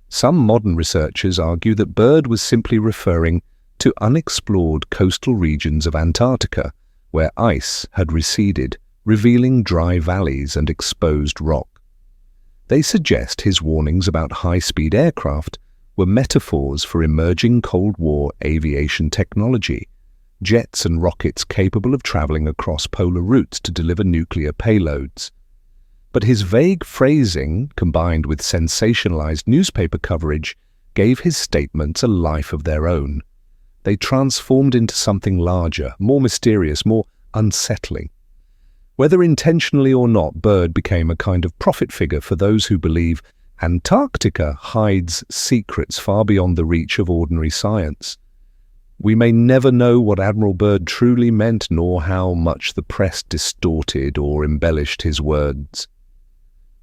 Some modern researchers argue that Byrd was simply referring to unexplored coastal regions of Antarctica, where ice had receded, revealing dry valleys and exposed rock. They suggest his warnings about high-speed aircraft were metaphors for emerging Cold War aviation technology, jets and rockets capable of traveling across polar routes to deliver nuclear payloads. But his vague phrasing, combined with sensationalized newspaper coverage, gave his statements a life of their own. They transformed into something larger, more mysterious, more unsettling. Whether intentionally or not, Byrd became a kind of prophet figure for those who believe Antarctica hides secrets far beyond the reach of ordinary science. We may never know what Admiral Byrd truly meant, nor how much the press distorted or embellished his words.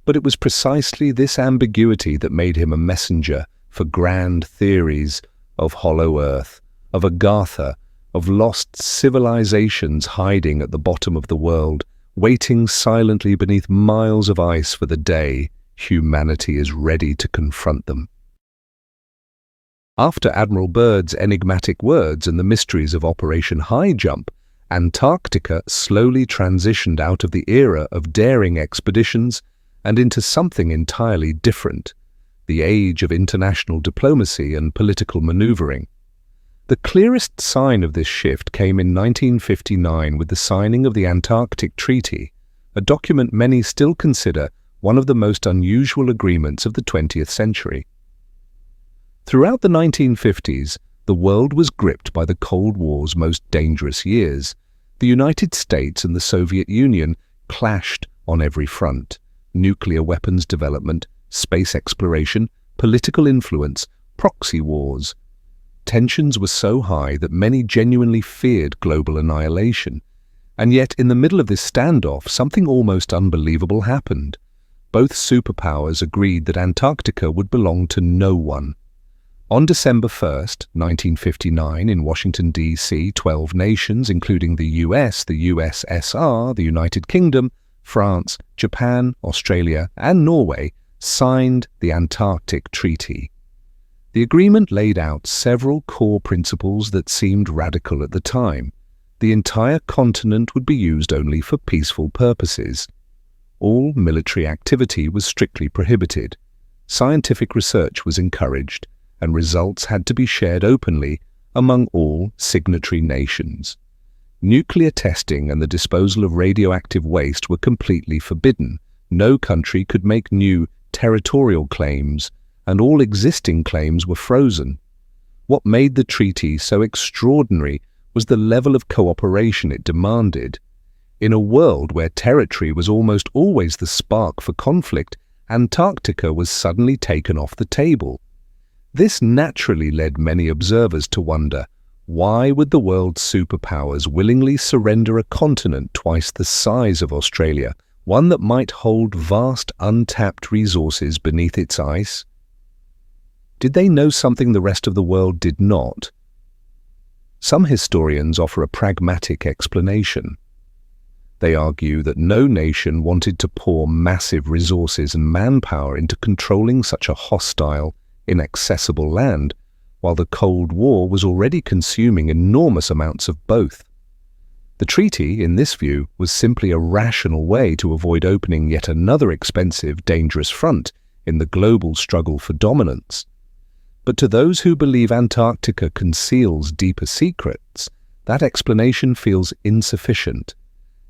But it was precisely this ambiguity that made him a messenger for grand theories of hollow Earth, of Agartha, of lost civilizations hiding at the bottom of the world, waiting silently beneath miles of ice for the day humanity is ready to confront them. After Admiral Byrd's enigmatic words and the mysteries of Operation Highjump, Antarctica slowly transitioned out of the era of daring expeditions and into something entirely different, the age of international diplomacy and political maneuvering. The clearest sign of this shift came in 1959 with the signing of the Antarctic Treaty, a document many still consider one of the most unusual agreements of the 20th century. Throughout the 1950s, the world was gripped by the Cold War's most dangerous years. The United States and the Soviet Union clashed on every front: nuclear weapons development, space exploration, political influence, proxy wars. Tensions were so high that many genuinely feared global annihilation. And yet, in the middle of this standoff, something almost unbelievable happened. Both superpowers agreed that Antarctica would belong to no one. On December 1st, 1959, in Washington, D.C., 12 nations, including the US, the USSR, the United Kingdom, France, Japan, Australia, and Norway, signed the Antarctic Treaty. The agreement laid out several core principles that seemed radical at the time. The entire continent would be used only for peaceful purposes. All military activity was strictly prohibited. Scientific research was encouraged, and results had to be shared openly among all signatory nations. Nuclear testing and the disposal of radioactive waste were completely forbidden. No country could make new territorial claims, and all existing claims were frozen. What made the treaty so extraordinary was the level of cooperation it demanded. In a world where territory was almost always the spark for conflict, Antarctica was suddenly taken off the table. This naturally led many observers to wonder, why would the world's superpowers willingly surrender a continent twice the size of Australia, one that might hold vast untapped resources beneath its ice? Did they know something the rest of the world did not? Some historians offer a pragmatic explanation. They argue that no nation wanted to pour massive resources and manpower into controlling such a hostile, inaccessible land, while the Cold War was already consuming enormous amounts of both. The treaty, in this view, was simply a rational way to avoid opening yet another expensive, dangerous front in the global struggle for dominance. But to those who believe Antarctica conceals deeper secrets, that explanation feels insufficient.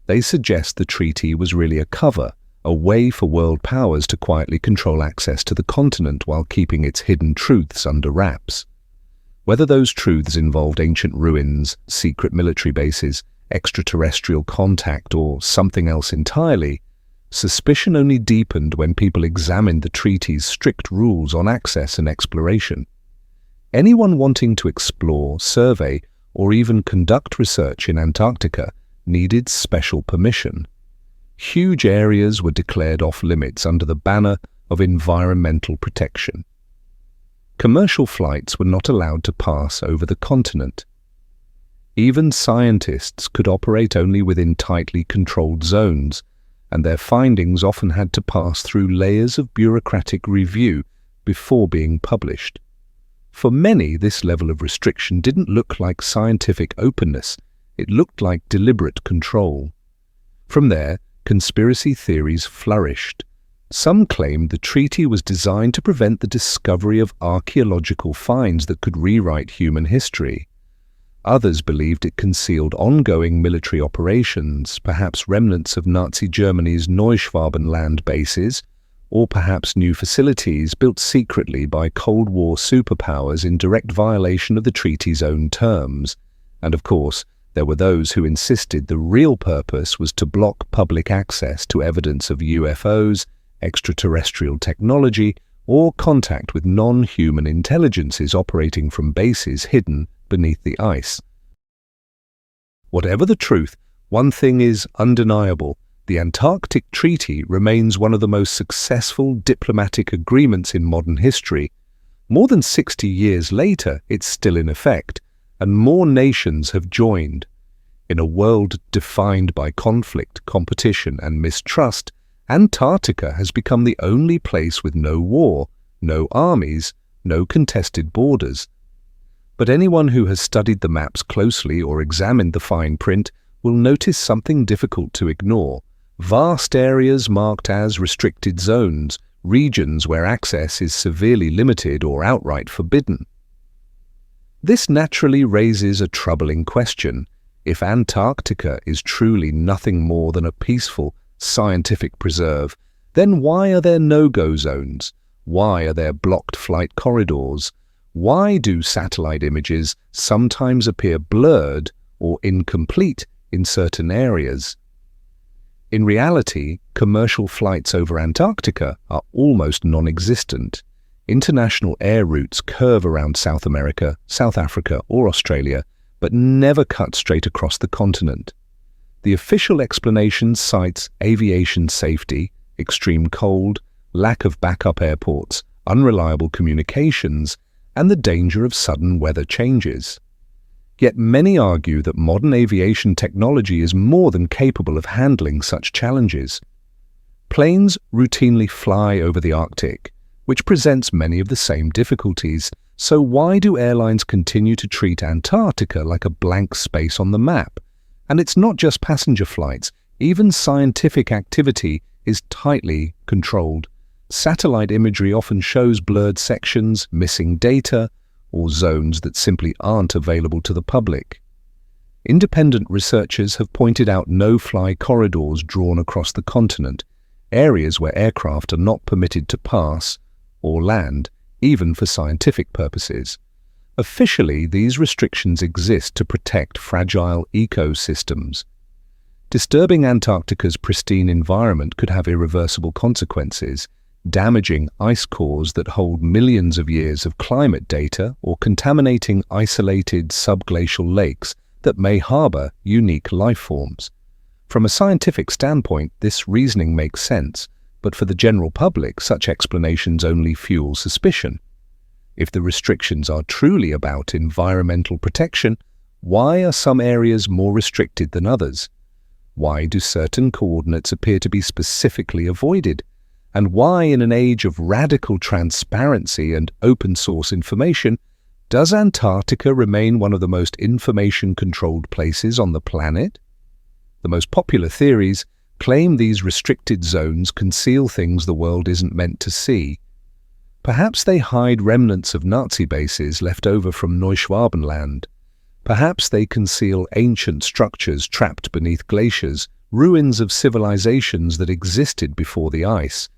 They suggest the treaty was really a cover, a way for world powers to quietly control access to the continent while keeping its hidden truths under wraps. Whether those truths involved ancient ruins, secret military bases, extraterrestrial contact, or something else entirely, suspicion only deepened when people examined the treaty's strict rules on access and exploration. Anyone wanting to explore, survey, or even conduct research in Antarctica needed special permission. Huge areas were declared off-limits under the banner of environmental protection. Commercial flights were not allowed to pass over the continent. Even scientists could operate only within tightly controlled zones, and their findings often had to pass through layers of bureaucratic review before being published. For many, this level of restriction didn't look like scientific openness, it looked like deliberate control. From there, conspiracy theories flourished. Some claimed the treaty was designed to prevent the discovery of archaeological finds that could rewrite human history. Others believed it concealed ongoing military operations, perhaps remnants of Nazi Germany's Neuschwabenland bases, or perhaps new facilities built secretly by Cold War superpowers in direct violation of the treaty's own terms. And of course, there were those who insisted the real purpose was to block public access to evidence of UFOs, extraterrestrial technology, or contact with non-human intelligences operating from bases hidden beneath the ice. Whatever the truth, one thing is undeniable. The Antarctic Treaty remains one of the most successful diplomatic agreements in modern history. More than 60 years later, it's still in effect, and more nations have joined. In a world defined by conflict, competition, and mistrust, Antarctica has become the only place with no war, no armies, no contested borders. But anyone who has studied the maps closely or examined the fine print will notice something difficult to ignore. Vast areas marked as restricted zones, regions where access is severely limited or outright forbidden. This naturally raises a troubling question. If Antarctica is truly nothing more than a peaceful, scientific preserve, then why are there no-go zones? Why are there blocked flight corridors? Why do satellite images sometimes appear blurred or incomplete in certain areas? In reality, commercial flights over Antarctica are almost non-existent. International air routes curve around South America, South Africa, or Australia, but never cut straight across the continent. The official explanation cites aviation safety, extreme cold, lack of backup airports, unreliable communications, and the danger of sudden weather changes. Yet many argue that modern aviation technology is more than capable of handling such challenges. Planes routinely fly over the Arctic, which presents many of the same difficulties. So why do airlines continue to treat Antarctica like a blank space on the map? And it's not just passenger flights, even scientific activity is tightly controlled. Satellite imagery often shows blurred sections, missing data, or zones that simply aren't available to the public. Independent researchers have pointed out no-fly corridors drawn across the continent, areas where aircraft are not permitted to pass or land, even for scientific purposes. Officially, these restrictions exist to protect fragile ecosystems. Disturbing Antarctica's pristine environment could have irreversible consequences, damaging ice cores that hold millions of years of climate data or contaminating isolated subglacial lakes that may harbor unique life forms. From a scientific standpoint, this reasoning makes sense, but for the general public, such explanations only fuel suspicion. If the restrictions are truly about environmental protection, why are some areas more restricted than others? Why do certain coordinates appear to be specifically avoided? And why, in an age of radical transparency and open-source information, does Antarctica remain one of the most information-controlled places on the planet? The most popular theories claim these restricted zones conceal things the world isn't meant to see. Perhaps they hide remnants of Nazi bases left over from Neuschwabenland. Perhaps they conceal ancient structures trapped beneath glaciers, ruins of civilizations that existed before the ice.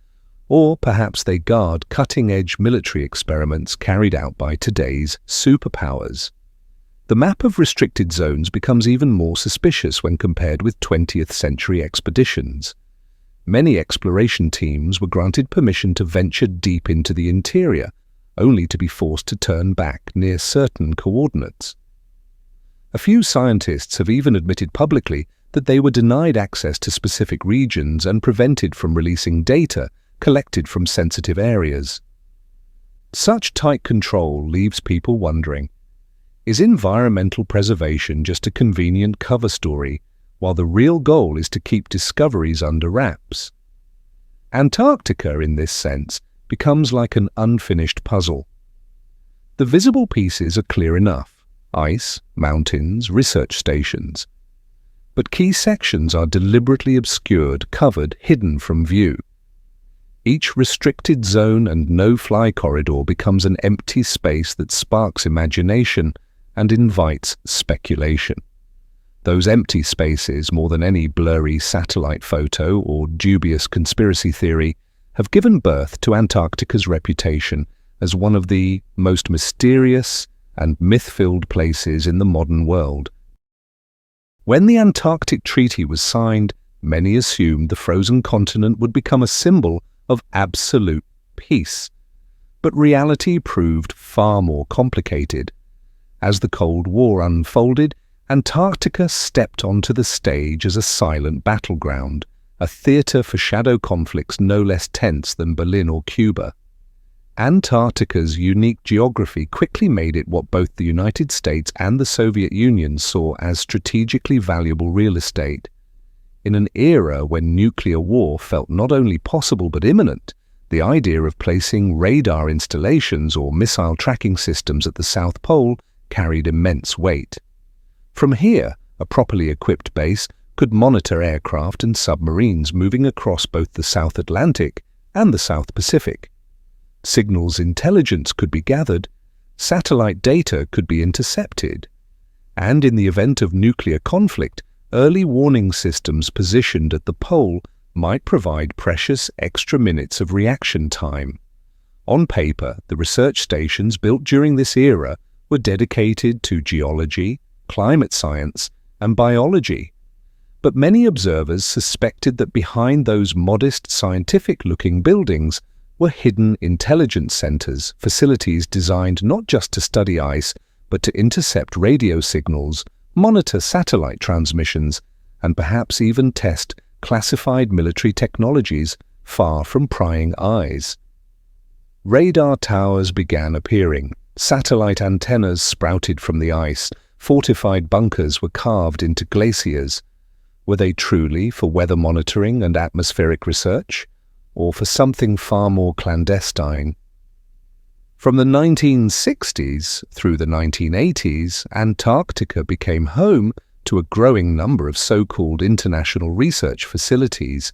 Or perhaps they guard cutting-edge military experiments carried out by today's superpowers. The map of restricted zones becomes even more suspicious when compared with 20th century expeditions. Many exploration teams were granted permission to venture deep into the interior, only to be forced to turn back near certain coordinates. A few scientists have even admitted publicly that they were denied access to specific regions and prevented from releasing data collected from sensitive areas. Such tight control leaves people wondering, is environmental preservation just a convenient cover story, while the real goal is to keep discoveries under wraps? Antarctica, in this sense, becomes like an unfinished puzzle. The visible pieces are clear enough: ice, mountains, research stations. But key sections are deliberately obscured, covered, hidden from view. Each restricted zone and no-fly corridor becomes an empty space that sparks imagination and invites speculation. Those empty spaces, more than any blurry satellite photo or dubious conspiracy theory, have given birth to Antarctica's reputation as one of the most mysterious and myth-filled places in the modern world. When the Antarctic Treaty was signed, many assumed the frozen continent would become a symbol of absolute peace. But reality proved far more complicated. As the Cold War unfolded, Antarctica stepped onto the stage as a silent battleground, a theater for shadow conflicts no less tense than Berlin or Cuba. Antarctica's unique geography quickly made it what both the United States and the Soviet Union saw as strategically valuable real estate. In an era when nuclear war felt not only possible but imminent, the idea of placing radar installations or missile tracking systems at the South Pole carried immense weight. From here, a properly equipped base could monitor aircraft and submarines moving across both the South Atlantic and the South Pacific. Signals intelligence could be gathered, satellite data could be intercepted, and in the event of nuclear conflict, early warning systems positioned at the pole might provide precious extra minutes of reaction time. On paper, the research stations built during this era were dedicated to geology, climate science, and biology. But many observers suspected that behind those modest scientific-looking buildings were hidden intelligence centers, facilities designed not just to study ice, but to intercept radio signals, monitor satellite transmissions, and perhaps even test classified military technologies far from prying eyes. Radar towers began appearing, Satellite antennas sprouted from the ice. Fortified bunkers were carved into glaciers. Were they truly for weather monitoring and atmospheric research, or for something far more clandestine? From the 1960s through the 1980s, Antarctica became home to a growing number of so-called international research facilities.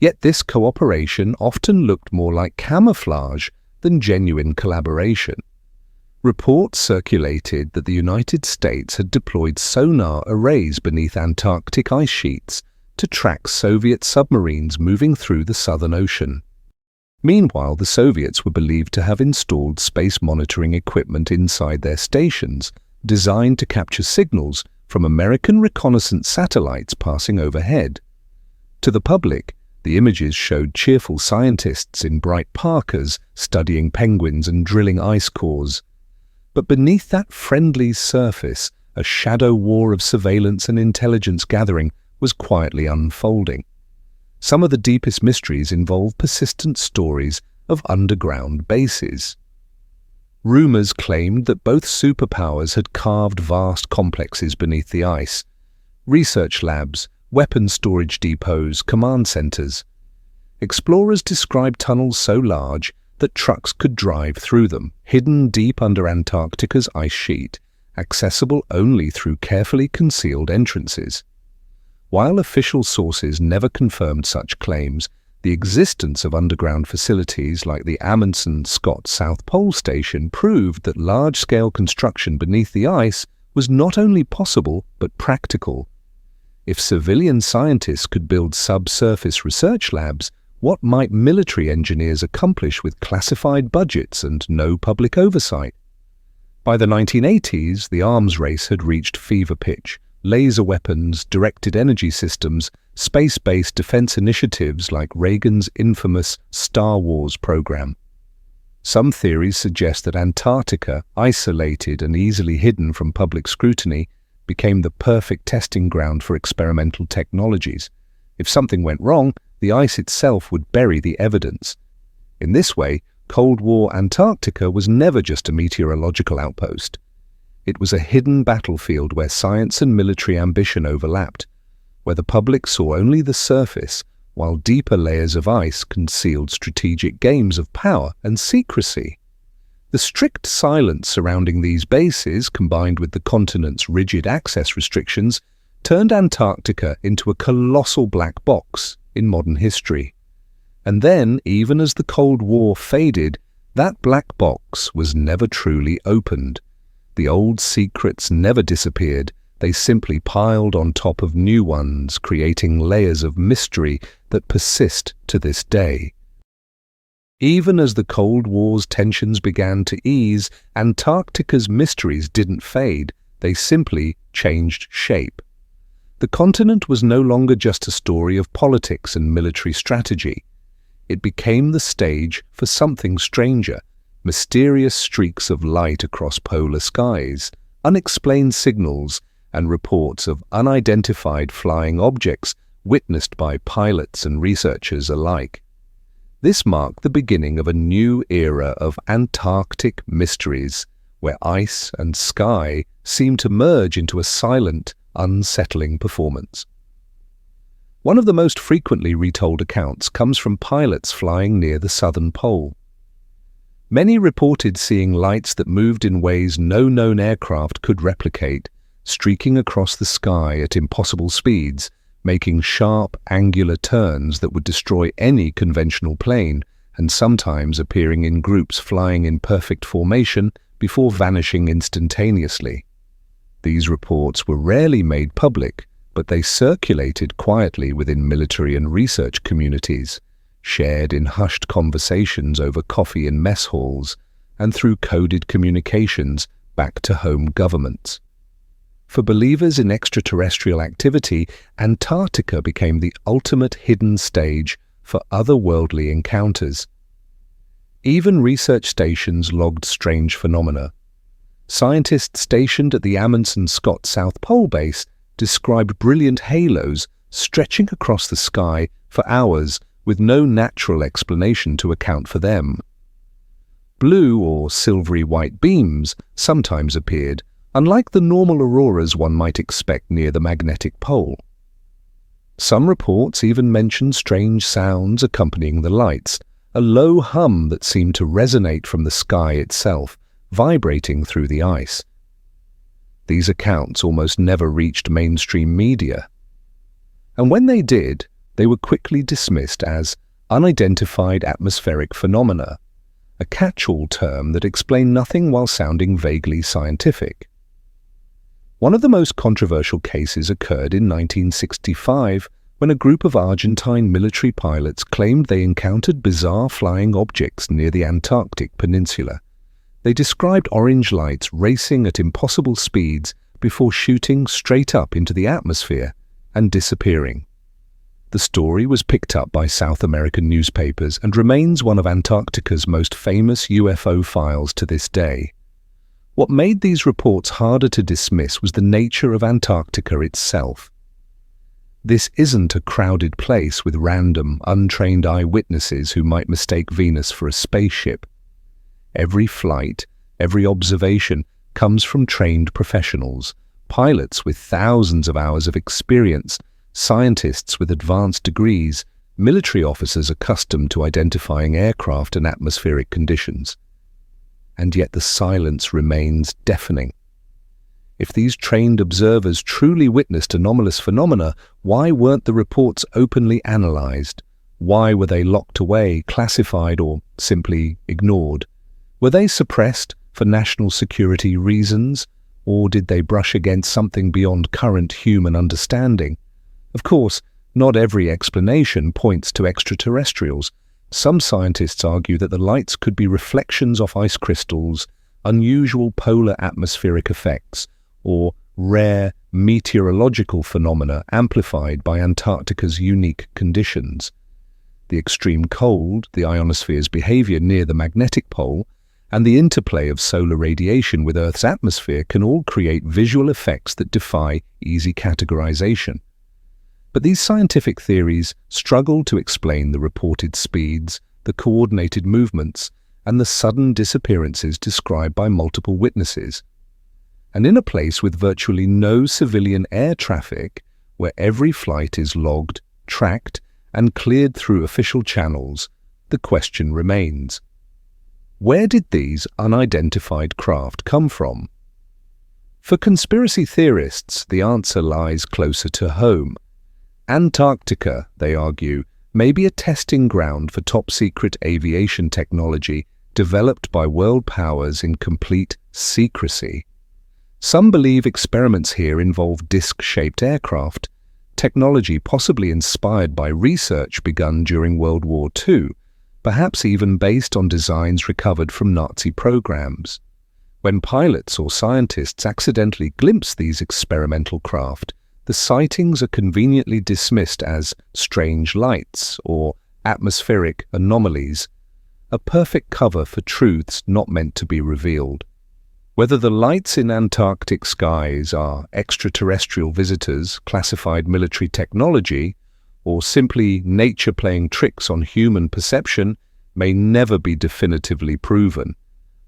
Yet this cooperation often looked more like camouflage than genuine collaboration. Reports circulated that the United States had deployed sonar arrays beneath Antarctic ice sheets to track Soviet submarines moving through the Southern Ocean. Meanwhile, the Soviets were believed to have installed space monitoring equipment inside their stations, designed to capture signals from American reconnaissance satellites passing overhead. To the public, the images showed cheerful scientists in bright parkas studying penguins and drilling ice cores. But beneath that friendly surface, a shadow war of surveillance and intelligence gathering was quietly unfolding. Some of the deepest mysteries involve persistent stories of underground bases. Rumors claimed that both superpowers had carved vast complexes beneath the ice. Research labs, weapons storage depots, command centers. Explorers described tunnels so large that trucks could drive through them, hidden deep under Antarctica's ice sheet, accessible only through carefully concealed entrances. While official sources never confirmed such claims, the existence of underground facilities like the Amundsen-Scott South Pole Station proved that large-scale construction beneath the ice was not only possible but practical. If civilian scientists could build subsurface research labs, what might military engineers accomplish with classified budgets and no public oversight? By the 1980s, the arms race had reached fever pitch. Laser weapons, directed energy systems, space-based defense initiatives like Reagan's infamous Star Wars program. Some theories suggest that Antarctica, isolated and easily hidden from public scrutiny, became the perfect testing ground for experimental technologies. If something went wrong, the ice itself would bury the evidence. In this way, Cold War Antarctica was never just a meteorological outpost. It was a hidden battlefield where science and military ambition overlapped, where the public saw only the surface, while deeper layers of ice concealed strategic games of power and secrecy. The strict silence surrounding these bases, combined with the continent's rigid access restrictions, turned Antarctica into a colossal black box in modern history. And then, even as the Cold War faded, that black box was never truly opened. The old secrets never disappeared, they simply piled on top of new ones, creating layers of mystery that persist to this day. Even as the Cold War's tensions began to ease, Antarctica's mysteries didn't fade, they simply changed shape. The continent was no longer just a story of politics and military strategy. It became the stage for something stranger, mysterious streaks of light across polar skies, unexplained signals, and reports of unidentified flying objects witnessed by pilots and researchers alike. This marked the beginning of a new era of Antarctic mysteries, where ice and sky seemed to merge into a silent, unsettling performance. One of the most frequently retold accounts comes from pilots flying near the southern pole. Many reported seeing lights that moved in ways no known aircraft could replicate, streaking across the sky at impossible speeds, making sharp, angular turns that would destroy any conventional plane, and sometimes appearing in groups flying in perfect formation before vanishing instantaneously. These reports were rarely made public, but they circulated quietly within military and research communities, shared in hushed conversations over coffee in mess halls, and through coded communications back to home governments. For believers in extraterrestrial activity, Antarctica became the ultimate hidden stage for otherworldly encounters. Even research stations logged strange phenomena. Scientists stationed at the Amundsen-Scott South Pole Base described brilliant halos stretching across the sky for hours with no natural explanation to account for them. Blue or silvery white beams sometimes appeared, unlike the normal auroras one might expect near the magnetic pole. Some reports even mention strange sounds accompanying the lights, a low hum that seemed to resonate from the sky itself, vibrating through the ice. These accounts almost never reached mainstream media. And when they did, they were quickly dismissed as unidentified atmospheric phenomena, a catch-all term that explained nothing while sounding vaguely scientific. One of the most controversial cases occurred in 1965 when a group of Argentine military pilots claimed they encountered bizarre flying objects near the Antarctic peninsula. They described orange lights racing at impossible speeds before shooting straight up into the atmosphere and disappearing. The story was picked up by South American newspapers and remains one of Antarctica's most famous UFO files to this day. What made these reports harder to dismiss was the nature of Antarctica itself. This isn't a crowded place with random, untrained eyewitnesses who might mistake Venus for a spaceship. Every flight, every observation comes from trained professionals, pilots with thousands of hours of experience, scientists with advanced degrees, military officers accustomed to identifying aircraft and atmospheric conditions. And yet the silence remains deafening. If these trained observers truly witnessed anomalous phenomena, why weren't the reports openly analyzed? Why were they locked away, classified, or simply ignored? Were they suppressed for national security reasons, or did they brush against something beyond current human understanding? Of course, not every explanation points to extraterrestrials. Some scientists argue that the lights could be reflections off ice crystals, unusual polar atmospheric effects, or rare meteorological phenomena amplified by Antarctica's unique conditions. The extreme cold, the ionosphere's behavior near the magnetic pole, and the interplay of solar radiation with Earth's atmosphere can all create visual effects that defy easy categorization. But these scientific theories struggle to explain the reported speeds, the coordinated movements, and the sudden disappearances described by multiple witnesses. And in a place with virtually no civilian air traffic, where every flight is logged, tracked, and cleared through official channels, the question remains: where did these unidentified craft come from? For conspiracy theorists, the answer lies closer to home. Antarctica, they argue, may be a testing ground for top-secret aviation technology developed by world powers in complete secrecy. Some believe experiments here involve disc-shaped aircraft, technology possibly inspired by research begun during World War II, perhaps even based on designs recovered from Nazi programs. When pilots or scientists accidentally glimpse these experimental craft, the sightings are conveniently dismissed as strange lights or atmospheric anomalies, a perfect cover for truths not meant to be revealed. Whether the lights in Antarctic skies are extraterrestrial visitors, classified military technology, or simply nature playing tricks on human perception may never be definitively proven.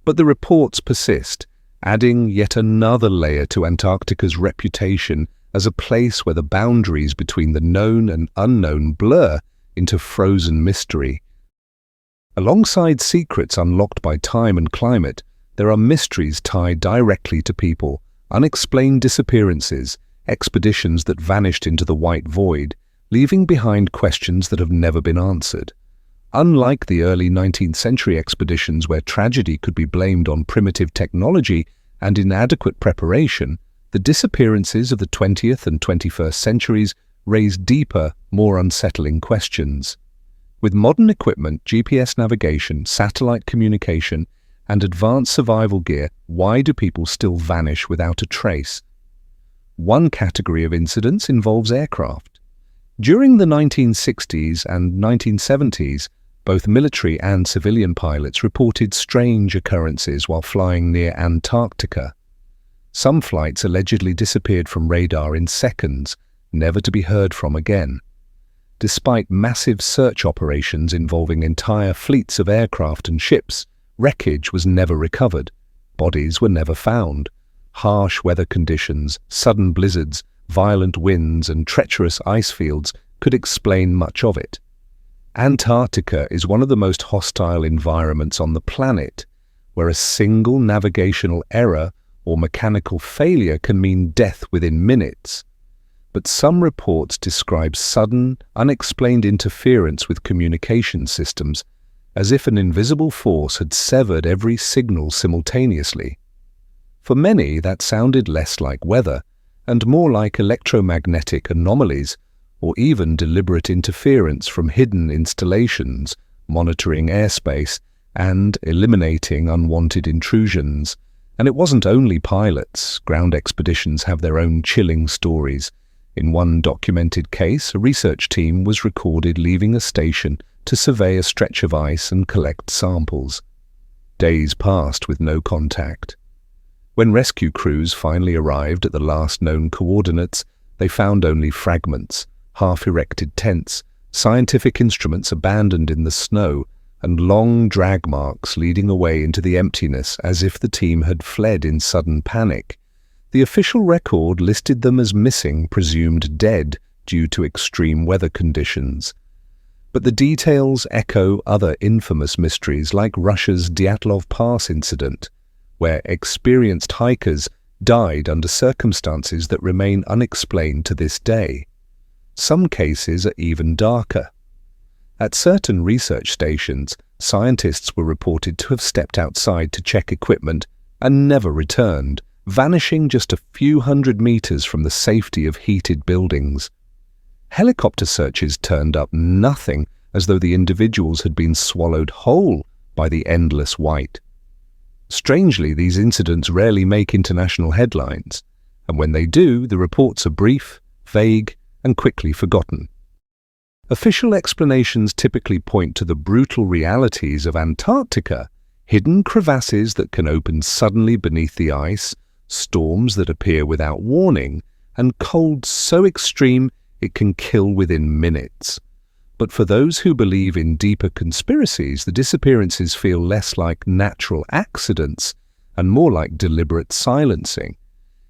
But the reports persist, adding yet another layer to Antarctica's reputation as a place where the boundaries between the known and unknown blur into frozen mystery. Alongside secrets unlocked by time and climate, there are mysteries tied directly to people, unexplained disappearances, expeditions that vanished into the white void, leaving behind questions that have never been answered. Unlike the early 19th century expeditions where tragedy could be blamed on primitive technology and inadequate preparation, the disappearances of the 20th and 21st centuries raise deeper, more unsettling questions. With modern equipment, GPS navigation, satellite communication, and advanced survival gear, why do people still vanish without a trace? One category of incidents involves aircraft. During the 1960s and 1970s, both military and civilian pilots reported strange occurrences while flying near Antarctica. Some flights allegedly disappeared from radar in seconds, never to be heard from again. Despite massive search operations involving entire fleets of aircraft and ships, Wreckage was never recovered. Bodies were never found. Harsh weather conditions, sudden blizzards, violent winds, and treacherous ice fields could explain much of it. Antarctica is one of the most hostile environments on the planet, where a single navigational error or mechanical failure can mean death within minutes. But some reports describe sudden, unexplained interference with communication systems, as if an invisible force had severed every signal simultaneously. For many, that sounded less like weather, and more like electromagnetic anomalies, or even deliberate interference from hidden installations, monitoring airspace, and eliminating unwanted intrusions. And it wasn't only pilots. Ground expeditions have their own chilling stories. In one documented case, a research team was recorded leaving a station to survey a stretch of ice and collect samples. Days passed with no contact. When rescue crews finally arrived at the last known coordinates, they found only fragments, half-erected tents, scientific instruments abandoned in the snow, and long drag marks leading away into the emptiness as if the team had fled in sudden panic. The official record listed them as missing, presumed dead due to extreme weather conditions. But the details echo other infamous mysteries like Russia's Dyatlov Pass incident, where experienced hikers died under circumstances that remain unexplained to this day. Some cases are even darker. At certain research stations, scientists were reported to have stepped outside to check equipment and never returned, vanishing just a few hundred meters from the safety of heated buildings. Helicopter searches turned up nothing, as though the individuals had been swallowed whole by the endless white. Strangely, these incidents rarely make international headlines, and when they do, the reports are brief, vague, and quickly forgotten. Official explanations typically point to the brutal realities of Antarctica, hidden crevasses that can open suddenly beneath the ice, storms that appear without warning, and cold so extreme it can kill within minutes. But for those who believe in deeper conspiracies, the disappearances feel less like natural accidents and more like deliberate silencing.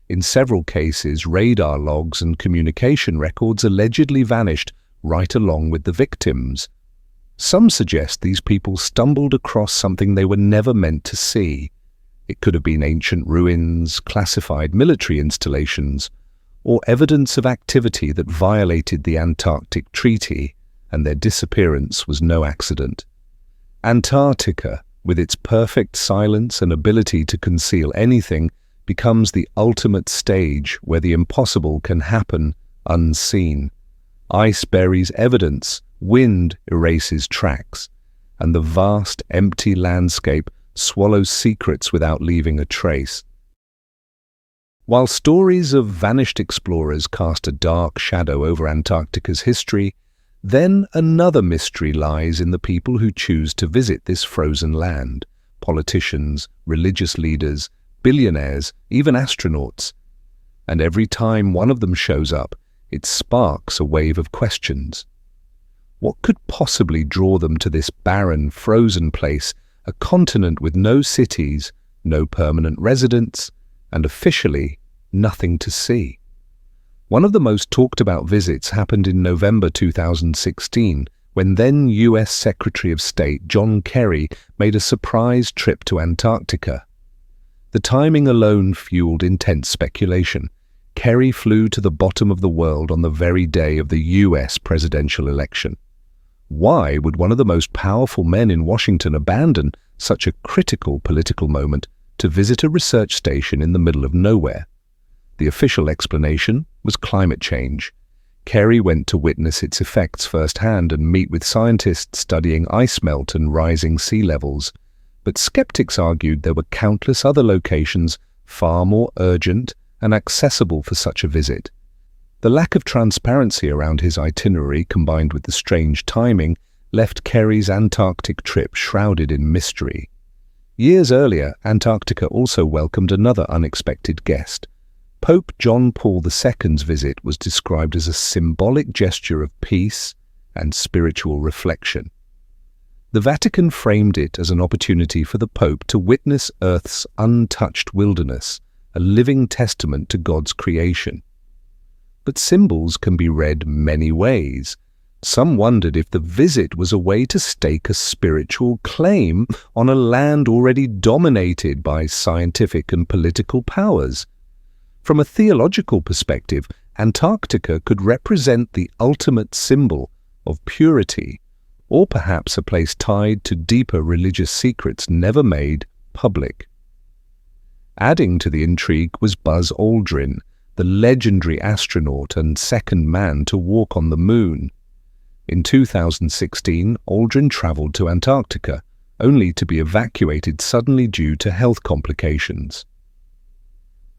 In several cases, radar logs and communication records allegedly vanished right along with the victims. Some suggest these people stumbled across something they were never meant to see. It could have been ancient ruins, classified military installations, or evidence of activity that violated the Antarctic Treaty, and their disappearance was no accident. Antarctica, with its perfect silence and ability to conceal anything, becomes the ultimate stage where the impossible can happen unseen. Ice buries evidence, wind erases tracks, and the vast, empty landscape swallows secrets without leaving a trace. While stories of vanished explorers cast a dark shadow over Antarctica's history, then another mystery lies in the people who choose to visit this frozen land. Politicians, religious leaders, billionaires, even astronauts. And every time one of them shows up, it sparks a wave of questions. What could possibly draw them to this barren, frozen place, a continent with no cities, no permanent residents, and officially nothing to see? One of the most talked about visits happened in November 2016, when then US Secretary of State John Kerry made a surprise trip to Antarctica. The timing alone fueled intense speculation. Kerry flew to the bottom of the world on the very day of the US presidential election. Why would one of the most powerful men in Washington abandon such a critical political moment to visit a research station in the middle of nowhere? The official explanation was climate change. Kerry went to witness its effects firsthand and meet with scientists studying ice melt and rising sea levels. But skeptics argued there were countless other locations far more urgent and accessible for such a visit. The lack of transparency around his itinerary, combined with the strange timing, left Kerry's Antarctic trip shrouded in mystery. Years earlier, Antarctica also welcomed another unexpected guest. Pope John Paul II's visit was described as a symbolic gesture of peace and spiritual reflection. The Vatican framed it as an opportunity for the Pope to witness Earth's untouched wilderness, a living testament to God's creation. But symbols can be read many ways. Some wondered if the visit was a way to stake a spiritual claim on a land already dominated by scientific and political powers. From a theological perspective, Antarctica could represent the ultimate symbol of purity, or perhaps a place tied to deeper religious secrets never made public. Adding to the intrigue was Buzz Aldrin, the legendary astronaut and second man to walk on the moon. In 2016, Aldrin traveled to Antarctica, only to be evacuated suddenly due to health complications.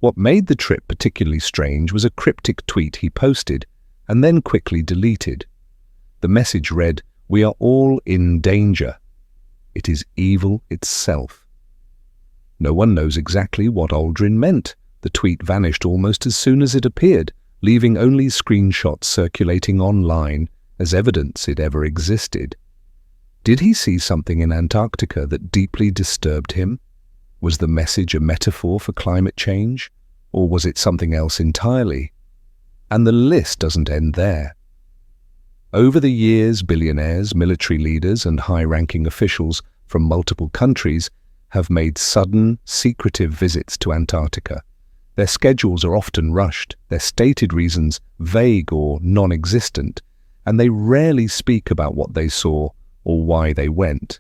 What made the trip particularly strange was a cryptic tweet he posted, and then quickly deleted. The message read, "We are all in danger. It is evil itself." No one knows exactly what Aldrin meant. The tweet vanished almost as soon as it appeared, leaving only screenshots circulating online as evidence it ever existed. Did he see something in Antarctica that deeply disturbed him? Was the message a metaphor for climate change? Or was it something else entirely? And the list doesn't end there. Over the years, billionaires, military leaders, and high-ranking officials from multiple countries have made sudden, secretive visits to Antarctica. Their schedules are often rushed, their stated reasons vague or non-existent, and they rarely speak about what they saw or why they went.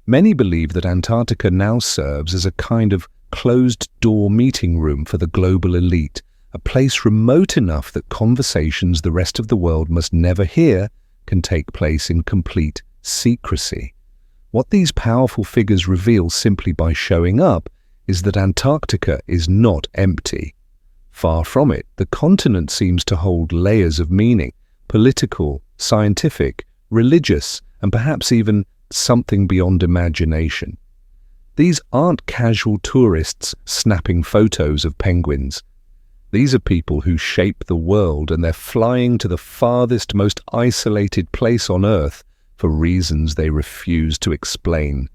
Many believe that Antarctica now serves as a kind of closed-door meeting room for the global elite, a place remote enough that conversations the rest of the world must never hear can take place in complete secrecy. What these powerful figures reveal simply by showing up is that Antarctica is not empty. Far from it, the continent seems to hold layers of meaning, political, scientific, religious, and perhaps even something beyond imagination. These aren't casual tourists snapping photos of penguins. These are people who shape the world, and they're flying to the farthest, most isolated place on Earth for reasons they refuse to explain.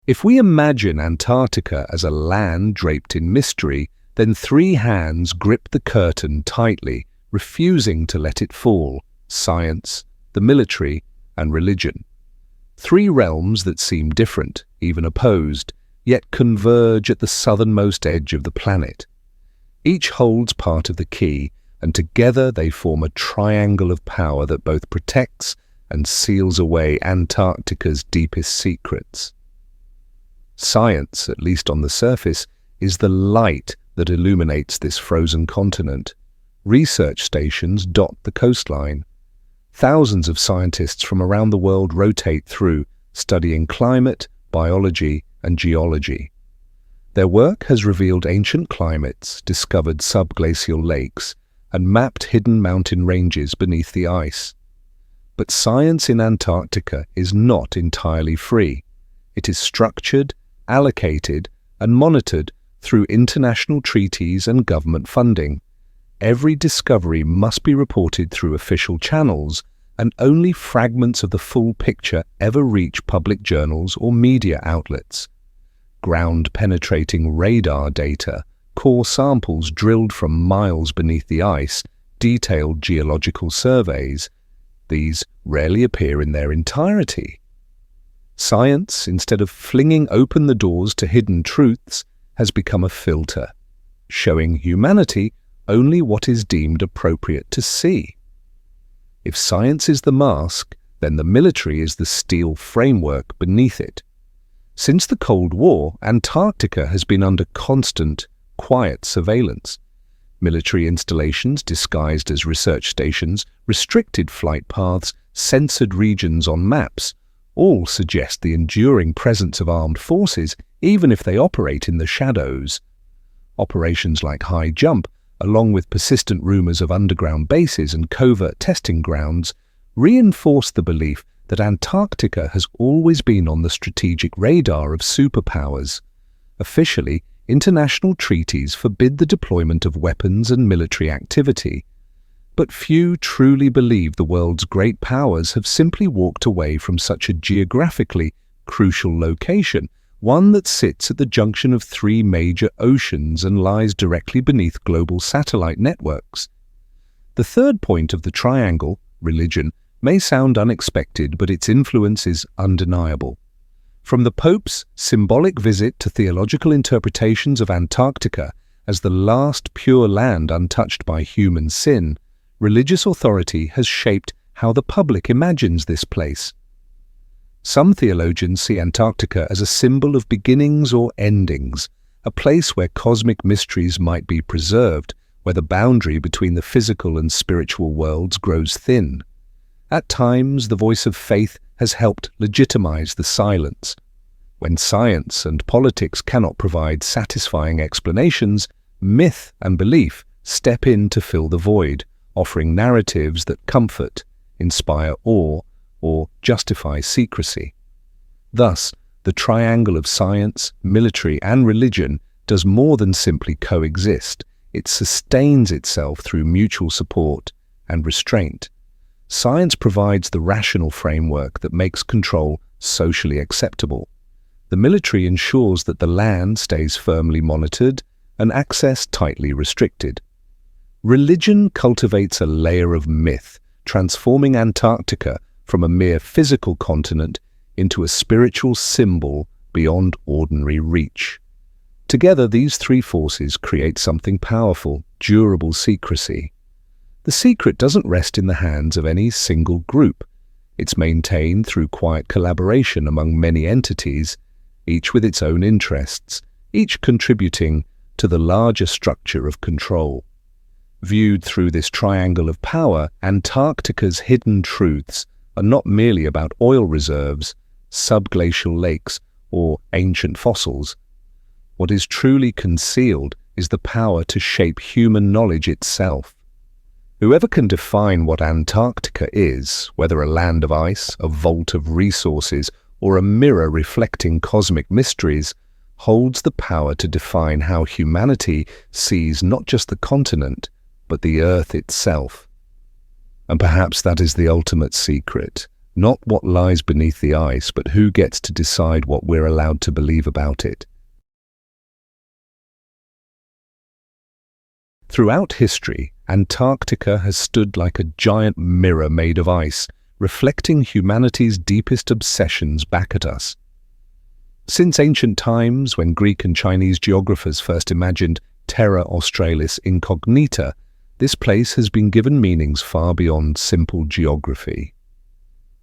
If we imagine Antarctica as a land draped in mystery, then three hands grip the curtain tightly, refusing to let it fall: science, the military, and religion. Three realms that seem different, even opposed, yet converge at the southernmost edge of the planet. Each holds part of the key, and together they form a triangle of power that both protects and seals away Antarctica's deepest secrets. Science, at least on the surface, is the light that illuminates this frozen continent. Research stations dot the coastline. Thousands of scientists from around the world rotate through, studying climate, biology, and geology. Their work has revealed ancient climates, discovered subglacial lakes, and mapped hidden mountain ranges beneath the ice. But science in Antarctica is not entirely free. It is structured, allocated, and monitored through international treaties and government funding. Every discovery must be reported through official channels, and only fragments of the full picture ever reach public journals or media outlets. Ground-penetrating radar data, core samples drilled from miles beneath the ice, detailed geological surveys. These rarely appear in their entirety. Science, instead of flinging open the doors to hidden truths, has become a filter, showing humanity only what is deemed appropriate to see. If science is the mask, then the military is the steel framework beneath it. Since the Cold War, Antarctica has been under constant, quiet surveillance. Military installations disguised as research stations, restricted flight paths, censored regions on maps, all suggest the enduring presence of armed forces, even if they operate in the shadows. Operations like Highjump, along with persistent rumors of underground bases and covert testing grounds, reinforce the belief that Antarctica has always been on the strategic radar of superpowers. Officially, international treaties forbid the deployment of weapons and military activity. But few truly believe the world's great powers have simply walked away from such a geographically crucial location, one that sits at the junction of three major oceans and lies directly beneath global satellite networks. The third point of the triangle, religion, may sound unexpected, but its influence is undeniable. From the Pope's symbolic visit to theological interpretations of Antarctica as the last pure land untouched by human sin, religious authority has shaped how the public imagines this place. Some theologians see Antarctica as a symbol of beginnings or endings, a place where cosmic mysteries might be preserved, where the boundary between the physical and spiritual worlds grows thin. At times, the voice of faith has helped legitimize the silence. When science and politics cannot provide satisfying explanations, myth and belief step in to fill the void, offering narratives that comfort, inspire awe, or justify secrecy. Thus, the triangle of science, military, and religion does more than simply coexist. It sustains itself through mutual support and restraint. Science provides the rational framework that makes control socially acceptable. The military ensures that the land stays firmly monitored and access tightly restricted. Religion cultivates a layer of myth, transforming Antarctica from a mere physical continent into a spiritual symbol beyond ordinary reach. Together, these three forces create something powerful, durable secrecy. The secret doesn't rest in the hands of any single group. It's maintained through quiet collaboration among many entities, each with its own interests, each contributing to the larger structure of control. Viewed through this triangle of power, Antarctica's hidden truths are not merely about oil reserves, subglacial lakes, or ancient fossils. What is truly concealed is the power to shape human knowledge itself. Whoever can define what Antarctica is, whether a land of ice, a vault of resources, or a mirror reflecting cosmic mysteries, holds the power to define how humanity sees not just the continent, but the Earth itself. And perhaps that is the ultimate secret, not what lies beneath the ice, but who gets to decide what we're allowed to believe about it. Throughout history, Antarctica has stood like a giant mirror made of ice, reflecting humanity's deepest obsessions back at us. Since ancient times, when Greek and Chinese geographers first imagined terra australis incognita, this place has been given meanings far beyond simple geography.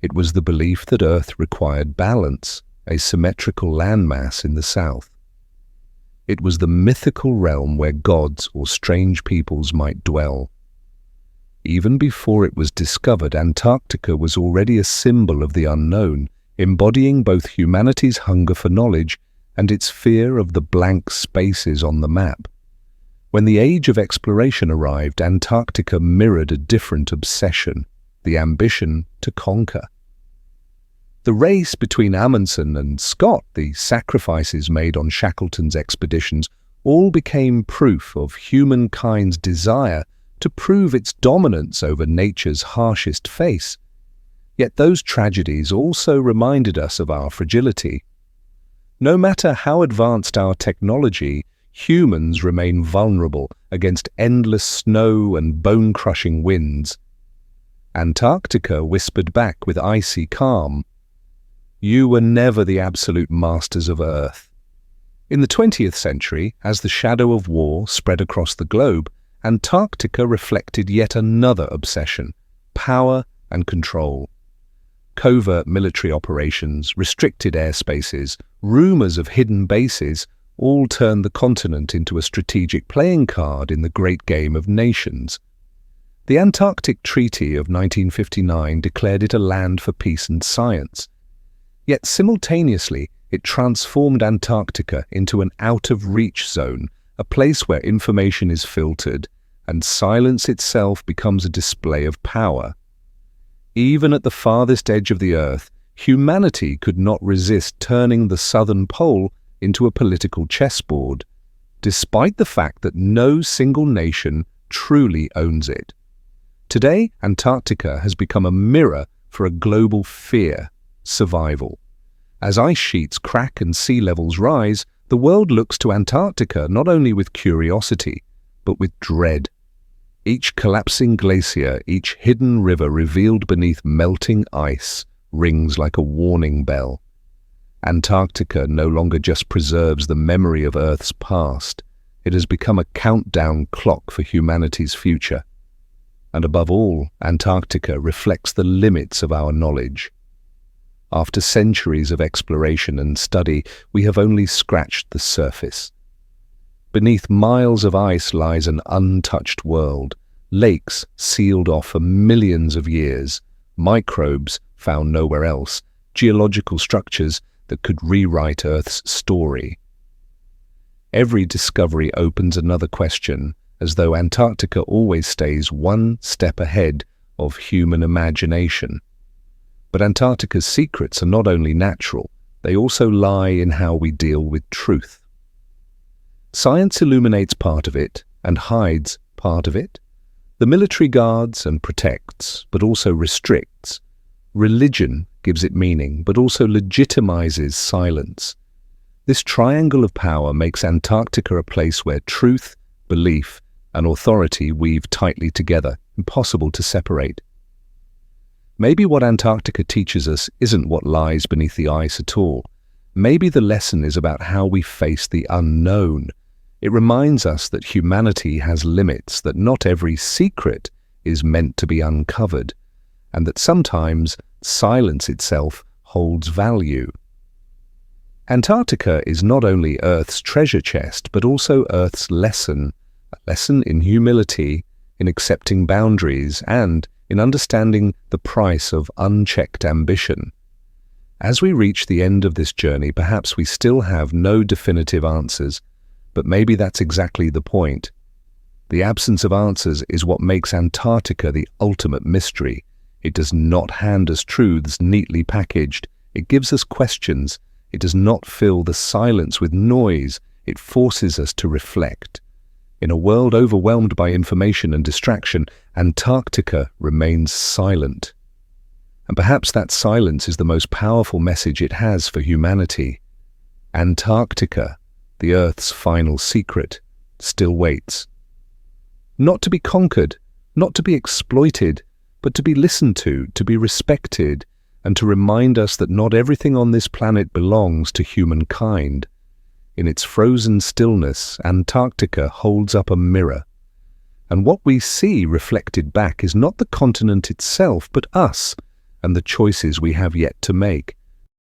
It was the belief that Earth required balance, a symmetrical landmass in the south. It was the mythical realm where gods or strange peoples might dwell. Even before it was discovered, Antarctica was already a symbol of the unknown, embodying both humanity's hunger for knowledge and its fear of the blank spaces on the map. When the age of exploration arrived, Antarctica mirrored a different obsession, the ambition to conquer. The race between Amundsen and Scott, the sacrifices made on Shackleton's expeditions, all became proof of humankind's desire to prove its dominance over nature's harshest face. Yet those tragedies also reminded us of our fragility. No matter how advanced our technology, humans remain vulnerable against endless snow and bone-crushing winds. Antarctica whispered back with icy calm, "You were never the absolute masters of Earth." In the 20th century, as the shadow of war spread across the globe, Antarctica reflected yet another obsession: power and control. Covert military operations, restricted airspaces, rumors of hidden bases all turned the continent into a strategic playing card in the great game of nations. The Antarctic Treaty of 1959 declared it a land for peace and science. Yet simultaneously, it transformed Antarctica into an out-of-reach zone, a place where information is filtered and silence itself becomes a display of power. Even at the farthest edge of the Earth, humanity could not resist turning the southern pole into a political chessboard, despite the fact that no single nation truly owns it. Today, Antarctica has become a mirror for a global fear: survival. As ice sheets crack and sea levels rise, the world looks to Antarctica not only with curiosity, but with dread. Each collapsing glacier, each hidden river revealed beneath melting ice, rings like a warning bell. Antarctica no longer just preserves the memory of Earth's past. It has become a countdown clock for humanity's future. And above all, Antarctica reflects the limits of our knowledge. After centuries of exploration and study, we have only scratched the surface. Beneath miles of ice lies an untouched world, lakes sealed off for millions of years, microbes found nowhere else, geological structures that could rewrite Earth's story. Every discovery opens another question, as though Antarctica always stays one step ahead of human imagination. But Antarctica's secrets are not only natural, they also lie in how we deal with truth. Science illuminates part of it and hides part of it. The military guards and protects, but also restricts. Religion gives it meaning, but also legitimizes silence. This triangle of power makes Antarctica a place where truth, belief, and authority weave tightly together, impossible to separate. Maybe what Antarctica teaches us isn't what lies beneath the ice at all. Maybe the lesson is about how we face the unknown. It reminds us that humanity has limits, that not every secret is meant to be uncovered, and that sometimes silence itself holds value. Antarctica is not only Earth's treasure chest, but also Earth's lesson, a lesson in humility, in accepting boundaries, and in understanding the price of unchecked ambition. As we reach the end of this journey, perhaps we still have no definitive answers, but maybe that's exactly the point. The absence of answers is what makes Antarctica the ultimate mystery. It does not hand us truths neatly packaged. It gives us questions. It does not fill the silence with noise. It forces us to reflect. In a world overwhelmed by information and distraction, Antarctica remains silent. And perhaps that silence is the most powerful message it has for humanity. Antarctica, the Earth's final secret, still waits. Not to be conquered, not to be exploited, but to be listened to be respected, and to remind us that not everything on this planet belongs to humankind. In its frozen stillness, Antarctica holds up a mirror. And what we see reflected back is not the continent itself, but us, and the choices we have yet to make.